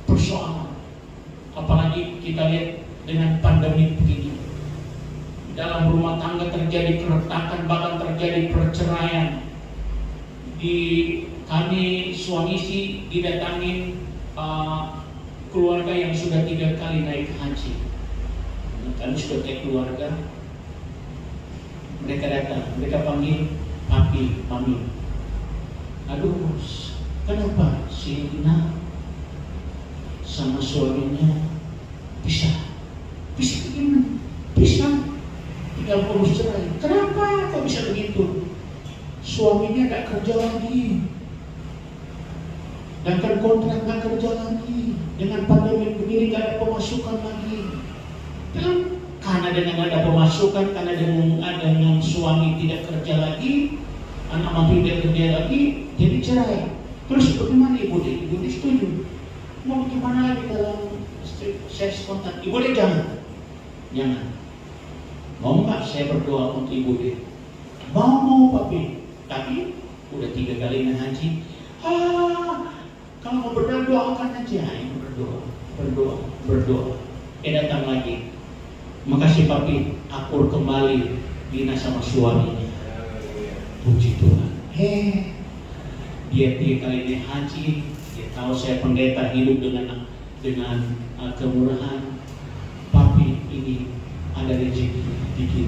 Persoalan. Apalagi kita lihat dengan pandemi begini. Dalam rumah tangga terjadi keretakan, bahkan terjadi perceraian. Kami suami istri didatangin keluarga yang sudah 3 kali naik haji. Kami sudah kayak keluarga. Mereka datang, mereka panggil papi, mami. Aduh, Kenapa Sina sama suaminya pisah? Pisah gimana? Pisah, tinggal urus cerai. Kenapa kok bisa begitu? Suaminya gak kerja lagi, dan kan kontrak gak kerja lagi. Dengan pandemi begini gak ada pemasukan lagi. Karena dengan ada pemasukan, karena dengan suami tidak kerja lagi, anak mantu tidak kerja lagi, jadi cerai. Terus bagaimana Ibu deh? Ibu deh setuju. Mau gimana lagi dalam saya spontan? Ibu deh jangan. Mau nggak saya berdoa untuk Ibu deh? Mau papi. Tapi udah 3 kali ngaji. Kalau mau berdoa doakan aja. Berdoa. Datang lagi. Makasih papi, akur kembali Dina sama suaminya. Puji Tuhan. Dia 3 kali ini haji. Dia tahu saya pendeta hidup dengan kemurahan. Papi, ini ada rezeki dikit.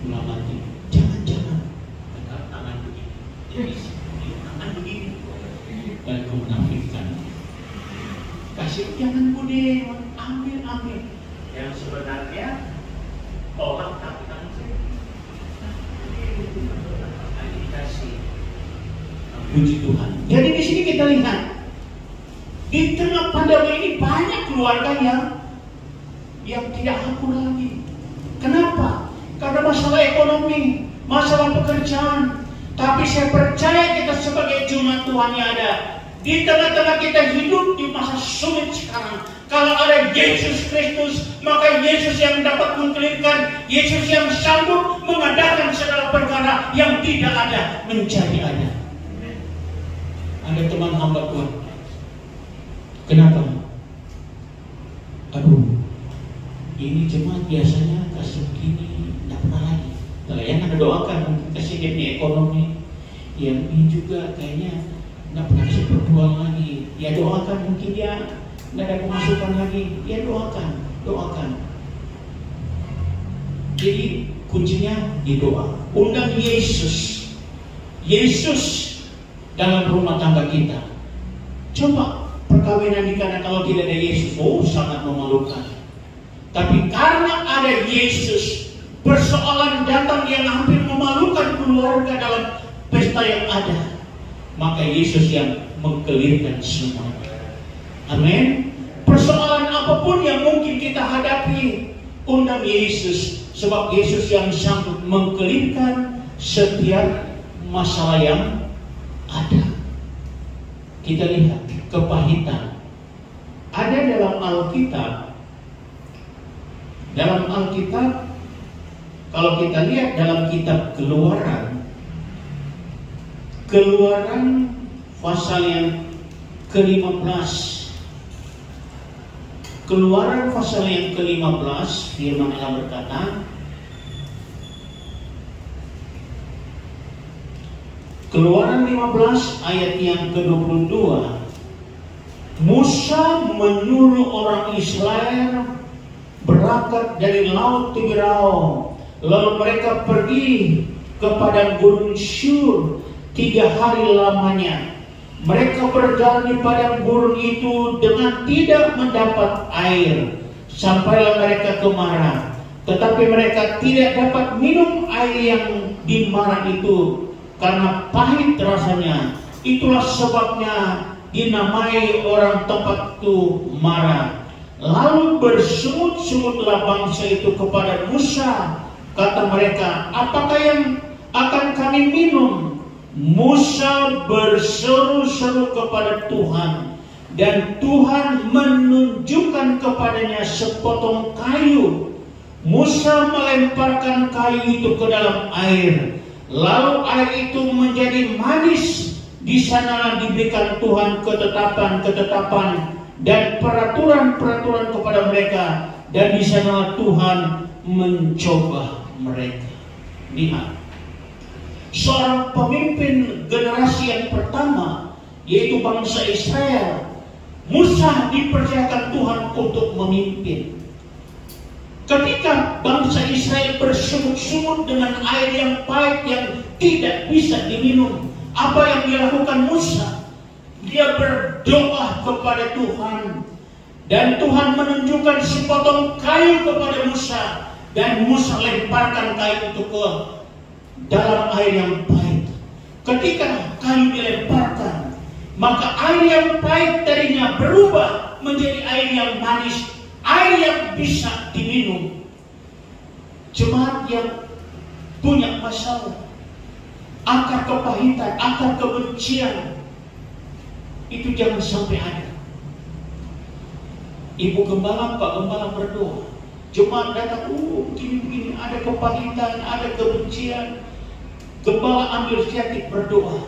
Melamati. Jangan. Angkat tangan begini. Jadi tangan begini. Dan kau menafikan. Kasih jangan bude, ambil. Yang sebenarnya tolak tapi tangan saya. Dikasih. Puji Tuhan. Jadi di sini kita lihat di tengah pandemi ini banyak keluarga yang tidak akur lagi. Kenapa? Karena masalah ekonomi, masalah pekerjaan. Tapi saya percaya kita sebagai jemaat Tuhan yang ada di tengah-tengah kita hidup di masa sulit sekarang. Kalau ada Yesus Kristus, maka Yesus yang dapat mengkelirkan, Yesus yang sanggup mengadakan segala perkara yang tidak ada menjadi ada. Ada teman hamba Tuhan. Kenapa? Aduh, ini jemaat biasanya kasih begini, tidak pernah lagi. Kalau yang Anda doakan mungkin kasih dia ekonomi, yang ini juga kayaknya tidak pernah kasih berdoa lagi. Ya doakan, mungkin dia tidak ada pemasukan lagi. Ya doakan. Jadi kuncinya di doa. Undang Yesus dalam rumah tangga kita. Coba perkawinan di kana kalau tidak ada Yesus, sangat memalukan. Tapi karena ada Yesus, persoalan datang yang hampir memalukan keluarga dalam pesta yang ada, maka Yesus yang mengkelirkan semuanya. Amin. Persoalan apapun yang mungkin kita hadapi, undang Yesus, sebab Yesus yang sanggup mengkelirkan setiap masalah yang ada. Kita lihat kepahitan ada dalam Alkitab. Kalau kita lihat dalam kitab Keluaran pasal yang ke-15. Keluaran pasal yang ke-15, firman Allah berkata, Keluaran 15 ayat yang ke-22. Musa menyuruh orang Israel berangkat dari laut Tiberau, lalu mereka pergi ke padang gurun Syur 3 hari lamanya. Mereka berjalan di padang gurun itu dengan tidak mendapat air, sampailah mereka ke Mara. Tetapi mereka tidak dapat minum air yang di Mara itu, karena pahit rasanya. Itulah sebabnya dinamai orang tempat itu Mara. Lalu bersungut-sungutlah bangsa itu kepada Musa. Kata mereka, apakah yang akan kami minum? Musa berseru-seru kepada Tuhan, dan Tuhan menunjukkan kepadanya sepotong kayu. Musa melemparkan kayu itu ke dalam air, lalu air itu menjadi manis. Di sanalah diberikan Tuhan ketetapan-ketetapan dan peraturan-peraturan kepada mereka, dan di sanalah Tuhan mencoba mereka. Lihat, seorang pemimpin generasi yang pertama, yaitu bangsa Israel, Musa dipercayakan Tuhan untuk memimpin. Ketika bangsa Israel bersungut-sungut dengan air yang pahit yang tidak bisa diminum, apa yang dilakukan Musa? dia berdoa kepada Tuhan, dan Tuhan menunjukkan sepotong kayu kepada Musa, dan Musa lemparkan kayu itu ke dalam air yang pahit. Ketika kayu dilemparkan, maka air yang pahit tadinya berubah menjadi air yang manis, air yang bisa diminum. Jemaat yang punya masalah, akar kepahitan, akar kebencian, itu jangan sampai ada. Ibu gembala, Pak Gembala berdoa, jemaat datang, begini-begini, ada kepahitan, ada kebencian. Gembala ambil inisiatif berdoa.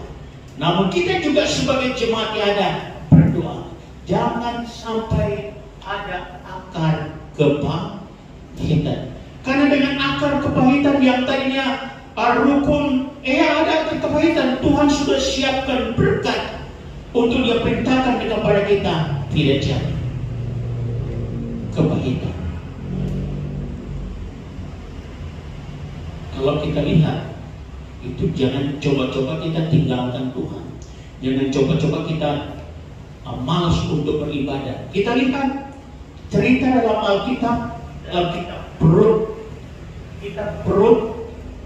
Namun kita juga sebagai jemaat yang ada berdoa, jangan sampai ada akar kepahitan. Karena dengan akar kepahitan yang tadinya rukun, ada akar kepahitan, Tuhan sudah siapkan berkat untuk Dia perintahkan kepada kita, tidak jadi kepahitan. Kalau kita lihat, itu jangan coba-coba kita tinggalkan Tuhan, jangan coba-coba kita malas untuk beribadah. Kita lihat cerita dalam Alkitab, Rut,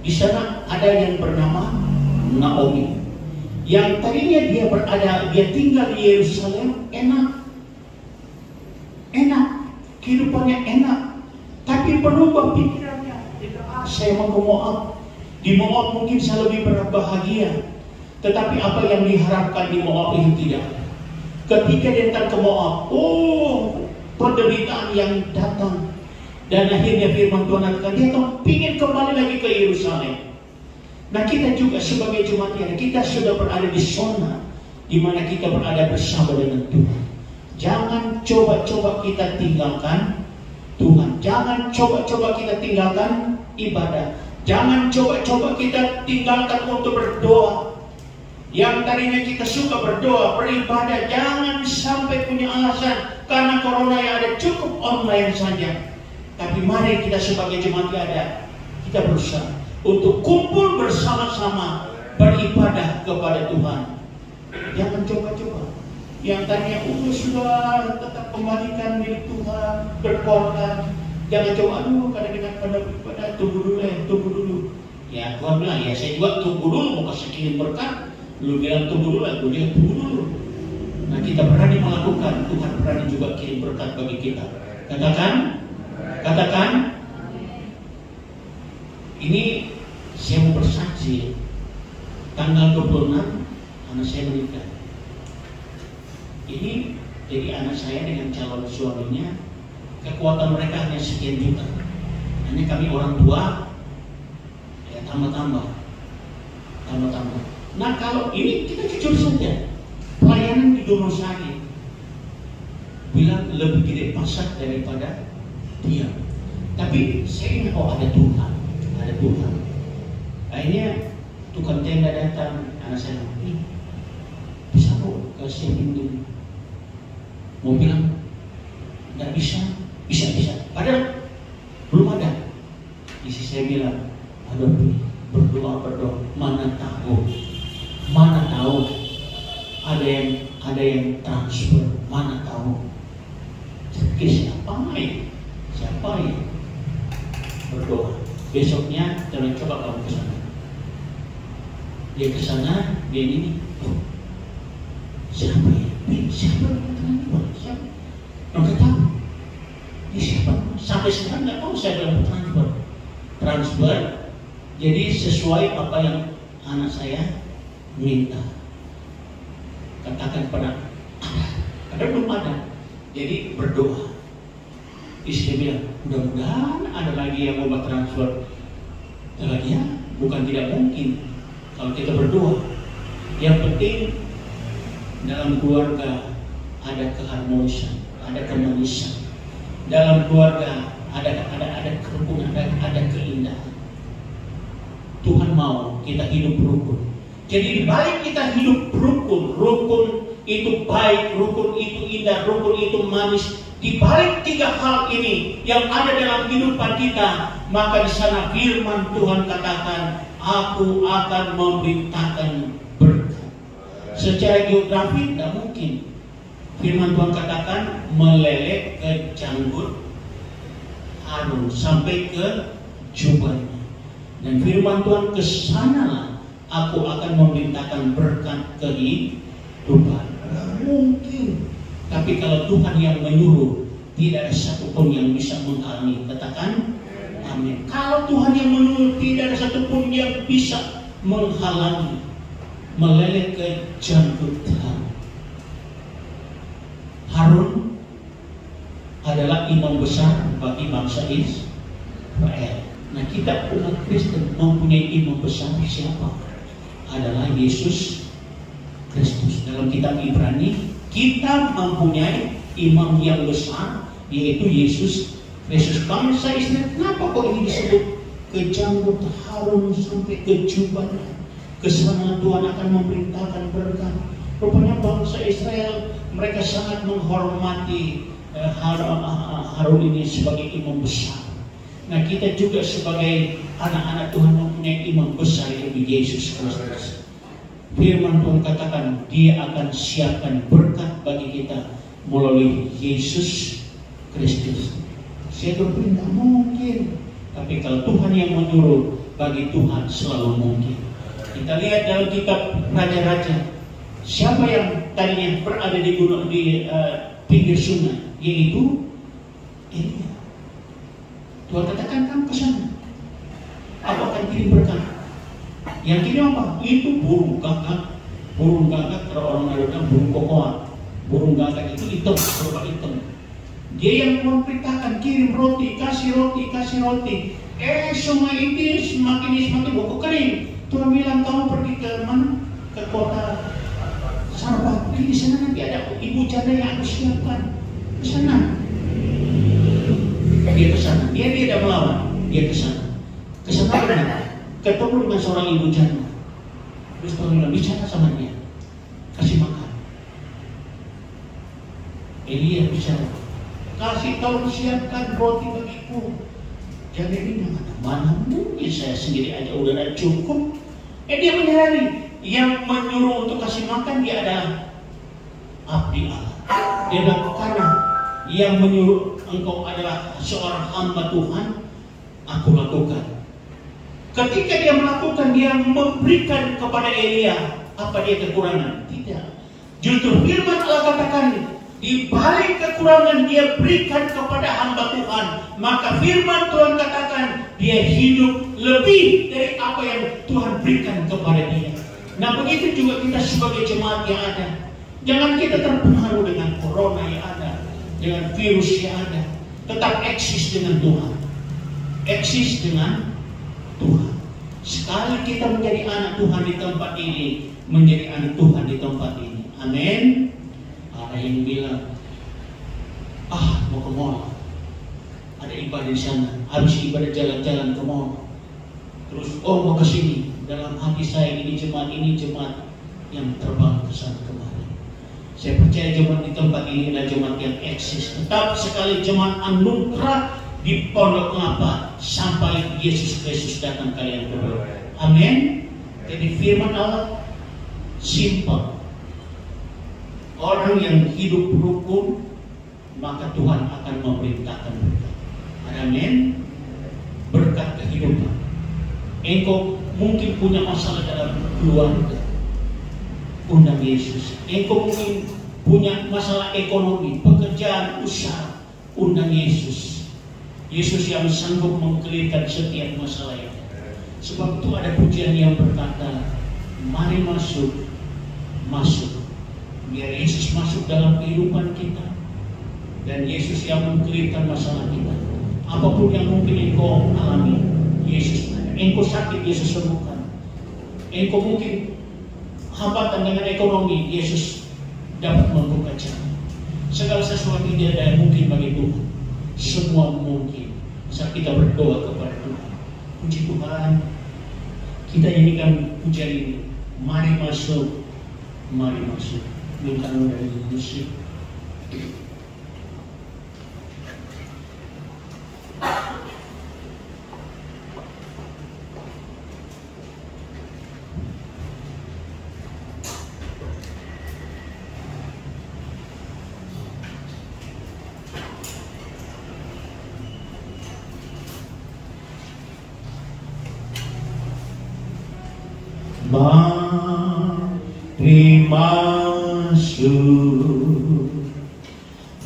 di sana ada yang bernama Naomi, yang tadinya dia tinggal di Yerusalem, enak, kehidupannya enak, tapi berubah pikirannya. Saya mau ke Moab, di Moab mungkin saya lebih berbahagia, tetapi apa yang diharapkan di Moab itu tidak. Ketika dia datang ke Moab, penderitaan yang datang. Dan akhirnya firman Tuhan katakan, dia ingin kembali lagi ke Yerusalem. Nah, kita juga sebagai jemaat yang kita sudah berada di zona di mana kita berada bersama dengan Tuhan. Jangan coba-coba kita tinggalkan Tuhan. Jangan coba-coba kita tinggalkan ibadah. Jangan coba-coba kita tinggalkan untuk berdoa. Yang tadinya kita suka berdoa, beribadah, jangan sampai punya alasan karena corona yang ada, cukup online saja. Tapi mari kita sebagai jemaat yang ada, kita berusaha untuk kumpul bersama-sama beribadah kepada Tuhan. Jangan coba-coba yang tadinya sudah tetap kembalikan milik Tuhan, berkorban. Jangan coba, kadang-kadang pada beribadah, tunggu dulu. Ya Tuhan bilang, ya saya juga tunggu dulu, mau kasih kirim berkat. Lu bilang tunggu dulu, aku bilang tunggu dulu. Nah, kita berani melakukan, Tuhan berani juga kirim berkat bagi kita. Katakan, ini saya mau bersaksi, tanggal 26 anak saya menikah. Ini jadi anak saya dengan calon suaminya, kekuatan mereka hanya sekian juta. Hanya kami orang tua, ya tambah-tambah. Nah, kalau ini kita jujur saja, pelayanan di Donosari bilang lebih gede pasar daripada dia. Tapi saya ingat, ada Tuhan. Akhirnya tukang tenda datang, anak saya bilang, bisa kok kasih pintu. Mau bilang nggak bisa. Padahal belum ada. Isi saya bilang, berdoa, mana tahu ada yang transfer, mana tahu. Siapa ya? Berdoa. Besoknya jangan coba kamu ke sana. Dia ke sana, dia ini, siapa ya? Siapa? Nggak tahu. Ini siapa? Sampai sekarang nggak tahu. Saya bilang transfer. Jadi sesuai apa yang anak saya minta. Katakan pada ada belum ada. Jadi berdoa. Istri bilang, mudah-mudahan ada lagi yang mau transfer. Lagi ya, bukan tidak mungkin kalau kita berdoa. Yang penting dalam keluarga ada keharmonisan, ada kemanisan. Dalam keluarga ada kerukunan, ada keindahan. Tuhan mau kita hidup rukun. Jadi di balik kita hidup rukun itu baik, rukun itu indah, rukun itu manis. Di balik tiga hal ini yang ada dalam kehidupan kita, maka di sana firman Tuhan katakan, aku akan memerintahkan berkat. Secara geografi tidak mungkin. Firman Tuhan katakan meleleh ke janggut Harun sampai ke jubahnya. Dan firman Tuhan, kesanalah aku akan memerintahkan berkat kehidupan. Mungkin. Tapi kalau Tuhan yang menyuruh, tidak ada satupun yang bisa menghalangi. Katakan amin. Kalau Tuhan yang menyuruh, tidak ada satupun yang bisa menghalangi. Meleleh ke janggut Harun adalah imam besar bagi bangsa Israel. Nah, kita umat Kristen mempunyai imam besar siapa? Adalah Yesus Kristus. Dalam kitab Ibrani, kita mempunyai imam yang besar, yaitu Yesus Kristus. Bangsa Israel, kenapa kok ini disebut ke janggut Harun sampai ke jubahnya? Kesana Tuhan akan memerintahkan berkat. Rupanya bangsa Israel, mereka sangat menghormati Harun ini sebagai imam besar. Nah, kita juga sebagai anak-anak Tuhan mempunyai imam besar, yaitu Yesus Kristus. Firman Tuhan katakan Dia akan siapkan berkat bagi kita melalui Yesus Kristus. Saya berpikir tidak mungkin, tapi kalau Tuhan yang menyuruh, bagi Tuhan selalu mungkin. Kita lihat dalam kitab Raja-Raja, siapa yang tadinya berada di gunung di pinggir sungai, yaitu Elia. Tuhan katakan kamu ke sana, aku akan kirim berkat. Yang kirim apa? Itu burung gagak. Burung gagak, kalau orang bilang burung kokoa. Burung gagak itu hitam, berubah hitam. Dia yang memerintahkan, kirim roti, kasih roti, kasih roti. Sungai ini semakin buku kering. Tuhan bilang kamu pergi ke mana? Ke kota Sarbat. Di sana nanti ada ibu janda yang aku siapkan. Ke sana. Dia ke sana. Dia tidak melawan. Dia ke sana. Ke sana benar. Ketemu dengan seorang ibu janda. Terus Tuhan bilang bicara sama dia. Kasih makan. Elia bicara. Kasih tahu siapkan roti bagiku. Jadi ini mana mungkin saya sendiri aja udah ada cukup. Dia menyadari yang menyuruh untuk kasih makan dia adalah abdi Allah. Dia bilang karena yang menyuruh engkau adalah seorang hamba Tuhan, aku lakukan. Ketika dia melakukan, dia memberikan kepada Elia. Apa dia kekurangan? Tidak. Justru firman Allah katakan, di balik kekurangan dia berikan kepada hamba Tuhan. Maka firman Tuhan katakan dia hidup lebih dari apa yang Tuhan berikan kepada dia. Nah, begitu juga kita sebagai jemaat yang ada. Jangan kita terpengaruh dengan corona yang ada, dengan virus yang ada. Tetap eksis dengan Tuhan. Eksis dengan Tuhan. Sekali kita menjadi anak Tuhan di tempat ini, menjadi anak Tuhan di tempat ini. Amin. Ada yang bilang, mau ke mall, ada ibadah di sana, habis ibadah jalan-jalan ke mall, terus mau ke sini. Dalam hati saya ini jemaat yang terbang ke sana kemari. Saya percaya jemaat di tempat ini adalah jemaat yang eksis. Tetap sekali jemaat anugerah di Pondok Kelapa sampai Yesus Kristus datang kalian berdua. Amin. Jadi firman Allah simpel. Orang yang hidup rukun, maka Tuhan akan memerintahkan berkat. Amin. Berkat kehidupan. Engkau mungkin punya masalah dalam keluarga, undang Yesus. Engkau mungkin punya masalah ekonomi, pekerjaan, usaha, undang Yesus. Yesus yang sanggup mengkelirkan setiap masalah itu. Sebab itu ada pujian yang berkata, mari masuk. Biar Yesus masuk dalam kehidupan kita. Dan Yesus yang mengkelirkan masalah kita. Apapun yang mungkin engkau alami, Yesus ada. Engkau sakit, Yesus sembuhkan. Engkau mungkin hambatan dengan ekonomi, Yesus dapat membuka jalan. Segala sesuatu tidak ada yang mungkin bagi Tuhan. Semua mungkin. Saat kita berdoa kepada Tuhan. Puji Tuhan. Kita nyanyikan pujian ini. Mari masuk. Mari masuk. Minta dari musik. Mari masuk,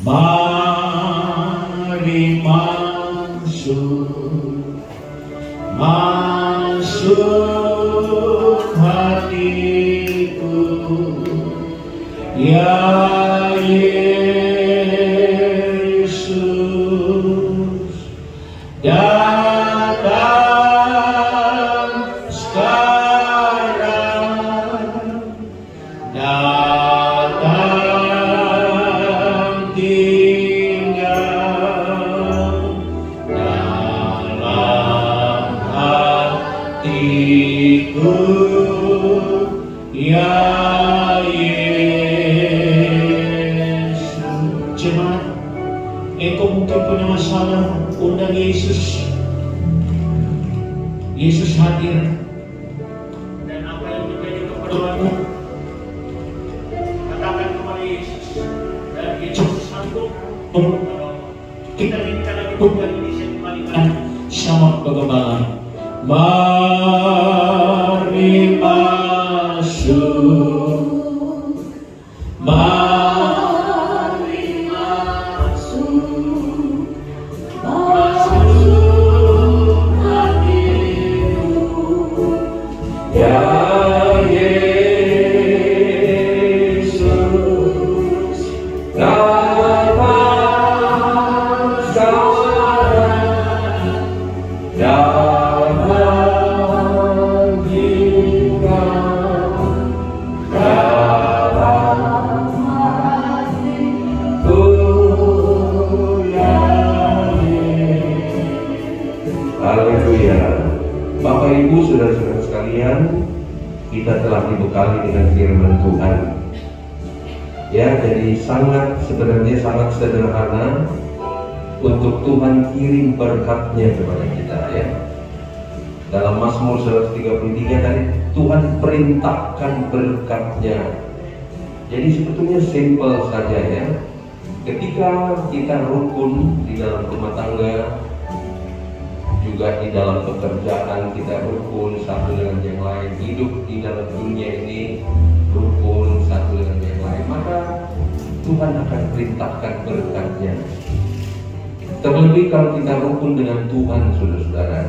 mari masuk, masuk hatiku, ya Yesus, datang sekarang, datang tinggal dalam hatiku, ya Yesus. Jemaat, engkau mungkin punya masalah, undang Yesus. Yesus hadir. Dan apa yang menjadi keperluanmu, katakan kepada Yesus. Dan Yesus sanggup menolong. Kita minta lagi bukan ini saya kembalikan sama Pegembala. Mari masuk, mari masuk, masuk hatiku, ya Yesus, datang sekarang, datang tinggal dalam hatiku, ya Yesus. Haleluya. Bapak Ibu, saudara-saudara sekalian, kita telah dibekali dengan firman Tuhan. Ya, jadi sebenarnya sangat sederhana untuk Tuhan kirim berkatnya kepada kita, ya. Dalam Mazmur 133 tadi Tuhan perintahkan berkatnya. Jadi sebetulnya simple saja, ya. Ketika kita rukun di dalam rumah tangga, juga di dalam pekerjaan kita rukun satu dengan yang lain, hidup di dalam dunia ini rukun satu dengan yang lain, maka Tuhan akan perintahkan berkatnya. Terlebih kalau kita rukun dengan Tuhan, saudara-saudara.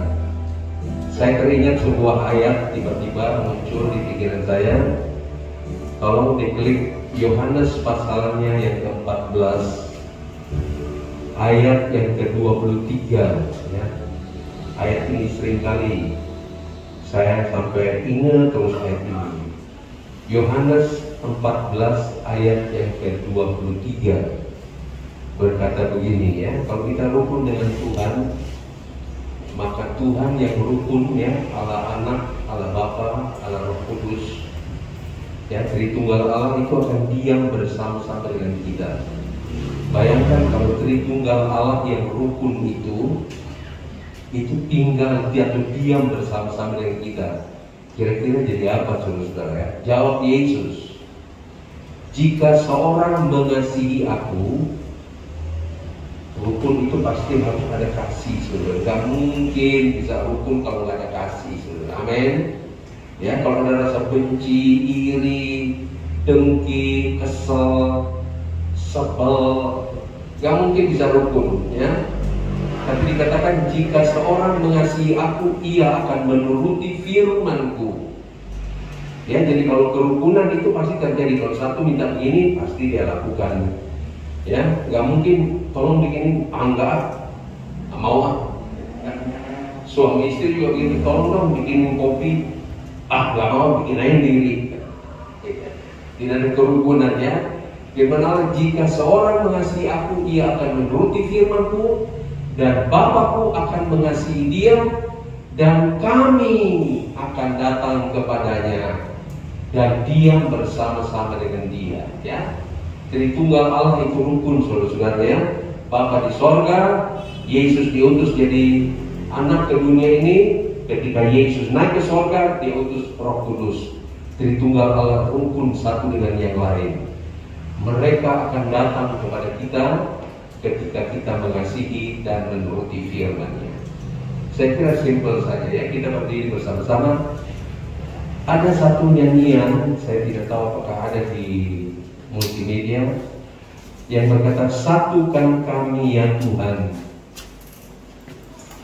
Saya teringat sebuah ayat tiba-tiba muncul di pikiran saya. Tolong diklik Yohanes pasalnya yang ke-14 ayat yang ke-23, ya. Ayat ini seringkali saya sampai ingat terus ayat ini. Yohanes 14 ayat yang ke-23 berkata begini, ya. Kalau kita rukun dengan Tuhan, maka Tuhan yang rukun, ya, Allah Anak, Allah Bapa, Allah Roh Kudus, ya, Tritunggal Allah itu akan diam bersama-sama dengan kita. Bayangkan kalau Tritunggal Allah yang rukun itu tinggal atau diam bersama-sama dengan kita, kira-kira jadi apa, saudara-saudara, ya? Jawab Yesus, jika seorang mengasihi aku, rukun itu pasti harus ada kasih, saudara. Gak mungkin bisa rukun kalau gak ada kasih, saudara. Amin. Ya, kalau ada rasa benci, iri, dengki, kesel, sebel, gak mungkin bisa rukun, ya. Tapi dikatakan jika seorang mengasihi aku, ia akan menuruti firman-Ku. Ya, jadi kalau kerukunan itu pasti terjadi. Kalau satu minta begini, pasti dia lakukan. Ya, nggak mungkin tolong bikinin enggak mau. Suami istri juga begini, tolong dong bikinin kopi, nggak mau, bikin aja sendiri. Tidak ada kerukunan, ya. Gimana jika seorang mengasihi aku, ia akan menuruti firman-Ku, dan Bapa-Ku akan mengasihi dia, dan kami akan datang kepadanya dan diam bersama-sama dengan dia, ya. Tritunggal Allah itu rukun, saudara-saudara, ya. Bapa di sorga, Yesus diutus jadi anak ke dunia ini. Ketika Yesus naik ke sorga, dia utus Roh Kudus. Tritunggal Allah rukun satu dengan yang lain. Mereka akan datang kepada kita ketika kita mengasihi dan menuruti firman-Nya. Saya kira simpel saja, ya. Kita berdiri bersama-sama. Ada satu nyanyian, saya tidak tahu apakah ada di multimedia, yang berkata, satukan kami ya Tuhan,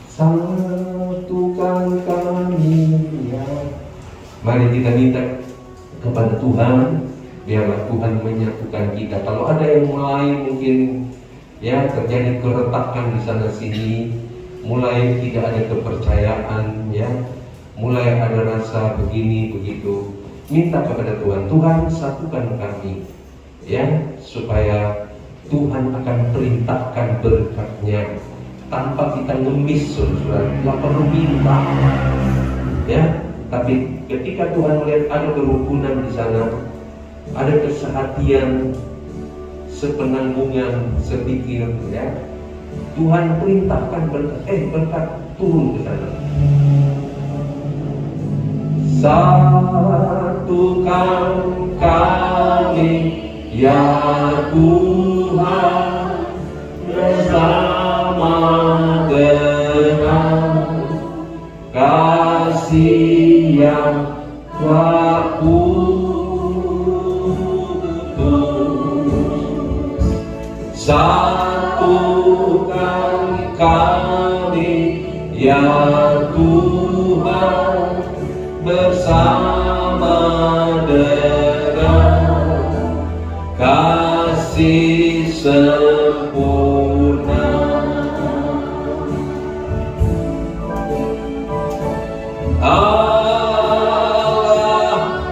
satukan kami ya. Mari kita minta kepada Tuhan, biarlah Tuhan menyatukan kita. Kalau ada yang mulai mungkin ya terjadi keretakan di sana sini, mulai tidak ada kepercayaan ya, mulai ada rasa begini begitu, minta kepada Tuhan, Tuhan satukan kami ya, supaya Tuhan akan perintahkan berkat-Nya tanpa kita ngemis, saudara. Tidak perlu minta ya, tapi ketika Tuhan melihat ada kerukunan di sana, ada kesehatian, sepenanggungan, sepikir ya, Tuhan perintahkan berkat turun ke sana. Satukan kami ya Tuhan, bersama dengan kasih yang tak putus. Satukan kami ya Tuhan, bersama dengan kasih sempurna. Allah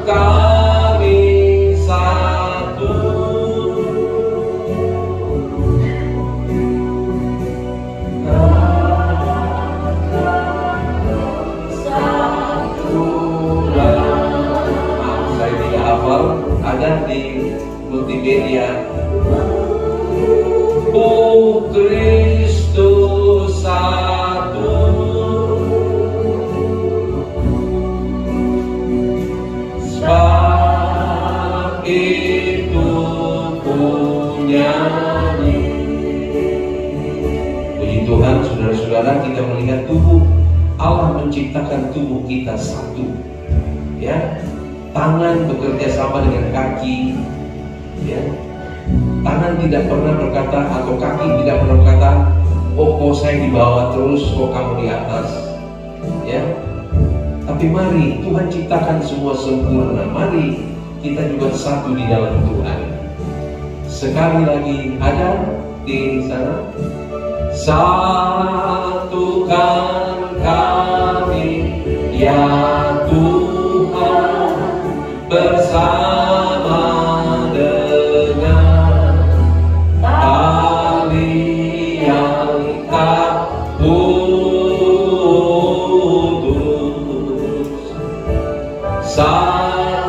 kami satu, saya tidak hafal, ada di multimedia. Oh Kristus satu, sebab itu ku nyanyi. Puji Tuhan, saudara-saudara, kita melihat tubuh Allah menciptakan tubuh kita satu ya. Tangan bekerja sama dengan kaki ya. Tangan tidak pernah berkata, atau kaki tidak pernah berkata, oh saya di bawah terus, oh kamu di atas ya. Tapi mari Tuhan ciptakan semua sempurna. Mari kita juga satu di dalam Tuhan. Sekali lagi ada di sana, satukan kami ya Tuhan, bersama dengan tali yang tak putus. Satukan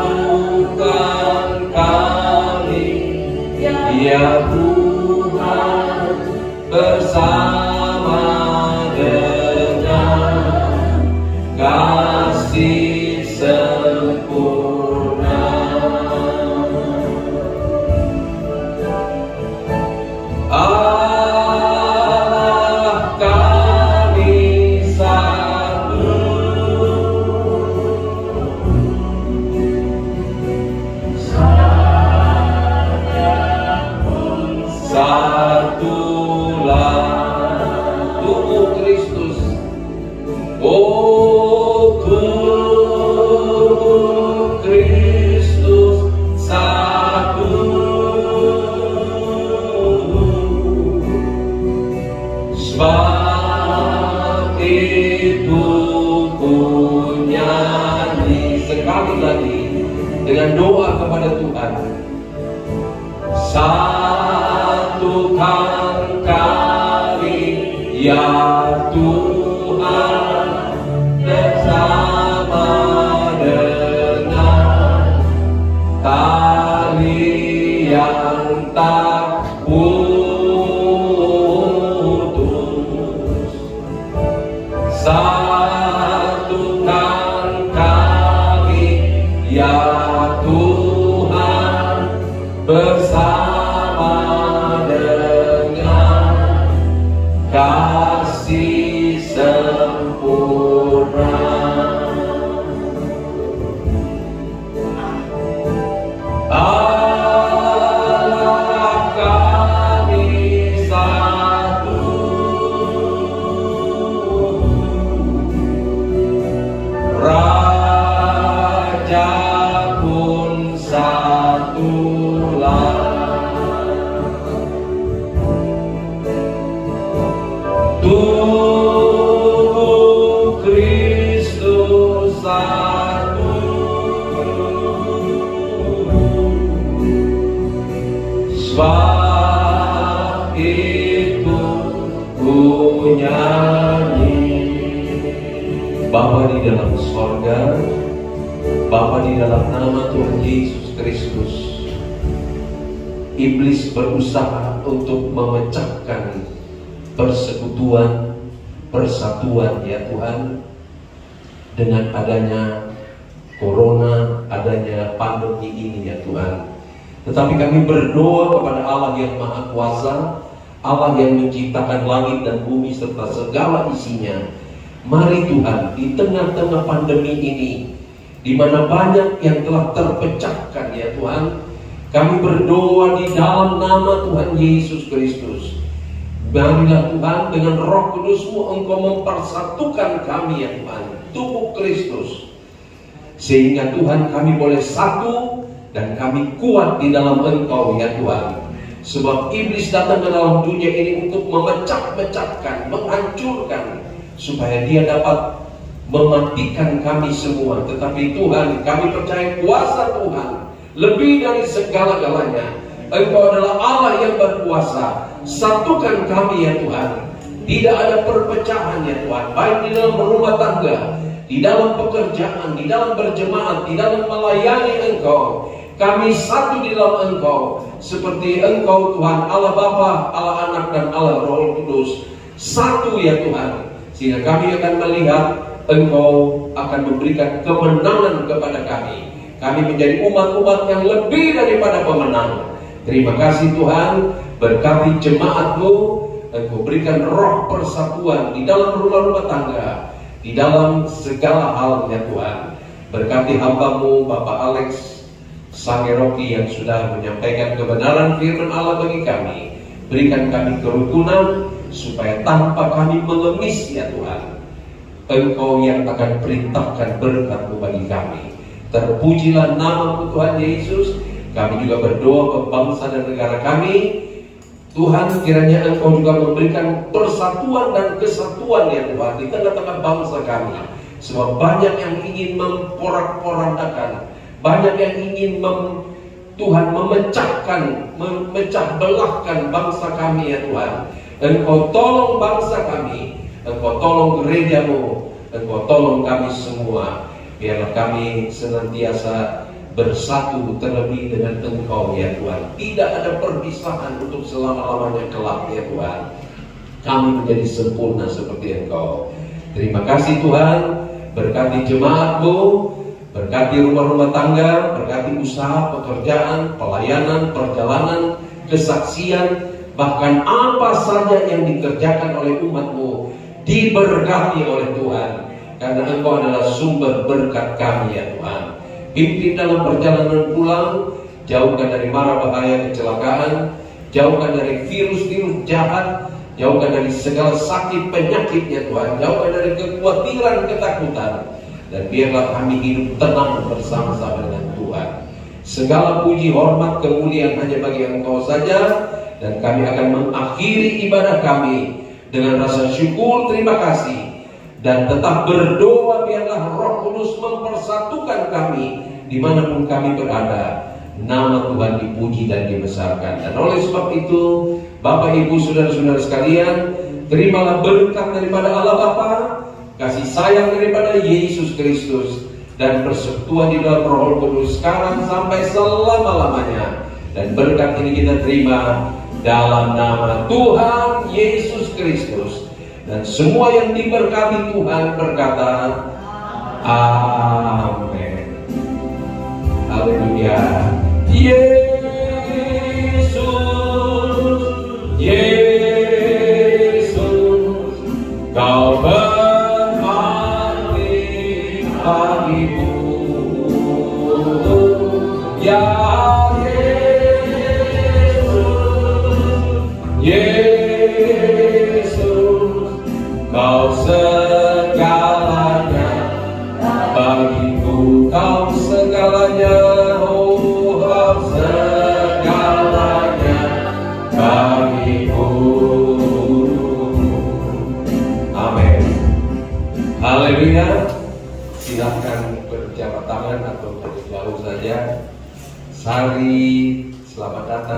kami ya Tuhan, bersama dengan kasih sempurna. Allah kami satu, satulah tubuh Kristus. Oh tubuh Kristus satu, sebab itu ku nyanyi. Sekali lagi dengan doa kepada Tuhan, satukan kami ya Tuhan, bersama dengan tali yang tak putus. Satukan kami ya Tuhan, bersama dengan kasih sempurna. Sebab itu ku nyanyi. Bapa di dalam sorga, Bapa di dalam nama Tuhan Yesus Kristus, iblis berusaha untuk memecahkan persekutuan, persatuan ya Tuhan, dengan adanya corona, adanya pandemi ini ya Tuhan. Tetapi kami berdoa kepada Allah yang Maha Kuasa, Allah yang menciptakan langit dan bumi serta segala isinya. Mari Tuhan, di tengah-tengah pandemi ini, di mana banyak yang telah terpecahkan ya Tuhan, kami berdoa di dalam nama Tuhan Yesus Kristus. Marilah Tuhan, dengan Roh Kudus-Mu Engkau mempersatukan kami ya Tuhan, tubuh Kristus, sehingga Tuhan kami boleh satu dan kami kuat di dalam Engkau ya Tuhan. Sebab iblis datang ke dalam dunia ini untuk memecah-mecahkan, menghancurkan, supaya dia dapat mematikan kami semua. Tetapi Tuhan, kami percaya kuasa Tuhan lebih dari segala-galanya. Engkau adalah Allah yang berkuasa. Satukan kami ya Tuhan. Tidak ada perpecahan ya Tuhan, baik di dalam rumah tangga, di dalam pekerjaan, di dalam berjemaat, di dalam melayani Engkau. Kami satu di dalam Engkau, seperti Engkau Tuhan, Allah Bapa, Allah Anak, dan Allah Roh Kudus. Satu ya Tuhan, sehingga kami akan melihat Engkau akan memberikan kemenangan kepada kami. Kami menjadi umat-umat yang lebih daripada pemenang. Terima kasih Tuhan, berkati jemaat-Mu. Engkau berikan roh persatuan di dalam rumah-rumah tangga, di dalam segala hal ya Tuhan. Berkati hamba-Mu Bapak Alex Sangeroki yang sudah menyampaikan kebenaran firman Allah bagi kami. Berikan kami kerukunan, supaya tanpa kami mengemis ya Tuhan, Engkau yang akan perintahkan berkat-Mu bagi kami. Terpujilah nama-Mu Tuhan Yesus. Kami juga berdoa ke bangsa dan negara kami. Tuhan, kiranya Engkau juga memberikan persatuan dan kesatuan ya Tuhan di tengah-tengah bangsa kami. Sebab banyak yang ingin memporak-porandakan, banyak yang ingin Tuhan memecahkan, memecah belahkan bangsa kami ya Tuhan. Engkau tolong bangsa kami, Engkau tolong gereja-Mu, Engkau tolong kami semua. Biarlah kami senantiasa bersatu terlebih dengan Engkau ya Tuhan. Tidak ada perpisahan untuk selama-lamanya kelak ya Tuhan. Kami menjadi sempurna seperti Engkau. Terima kasih Tuhan. Berkati jemaat-Mu, berkati rumah-rumah tangga, berkati usaha, pekerjaan, pelayanan, perjalanan, kesaksian, bahkan apa saja yang dikerjakan oleh umat-Mu diberkati oleh Tuhan. Karena Engkau adalah sumber berkat kami ya Tuhan. Pimpin dalam perjalanan pulang, jauhkan dari mara bahaya kecelakaan, jauhkan dari virus-virus jahat, jauhkan dari segala sakit penyakit ya Tuhan, jauhkan dari kekhawatiran, ketakutan, dan biarlah kami hidup tenang bersama-sama dengan Tuhan. Segala puji, hormat, kemuliaan hanya bagi Engkau saja, dan kami akan mengakhiri ibadah kami dengan rasa syukur, terima kasih, dan tetap berdoa biarlah Roh Kudus mempersatukan kami dimanapun kami berada. Nama Tuhan dipuji dan dibesarkan. Dan oleh sebab itu, Bapak Ibu saudara-saudara sekalian, terimalah berkat daripada Allah Bapa, kasih sayang daripada Yesus Kristus, dan persekutuan di dalam Roh Kudus sekarang sampai selama-lamanya. Dan berkat ini kita terima dalam nama Tuhan Yesus Kristus. Dan semua yang diberkati Tuhan berkata amin. Haleluya. Yesus, Yesus, Kau berarti bagiku. Ya Yesus, Yesus, Kau segalanya bagiku, Kau segalanya, oh Kau segalanya bagiku. Amin. Haleluya. Silakan berjabat tangan atau berjauh saja. Sari, selamat datang.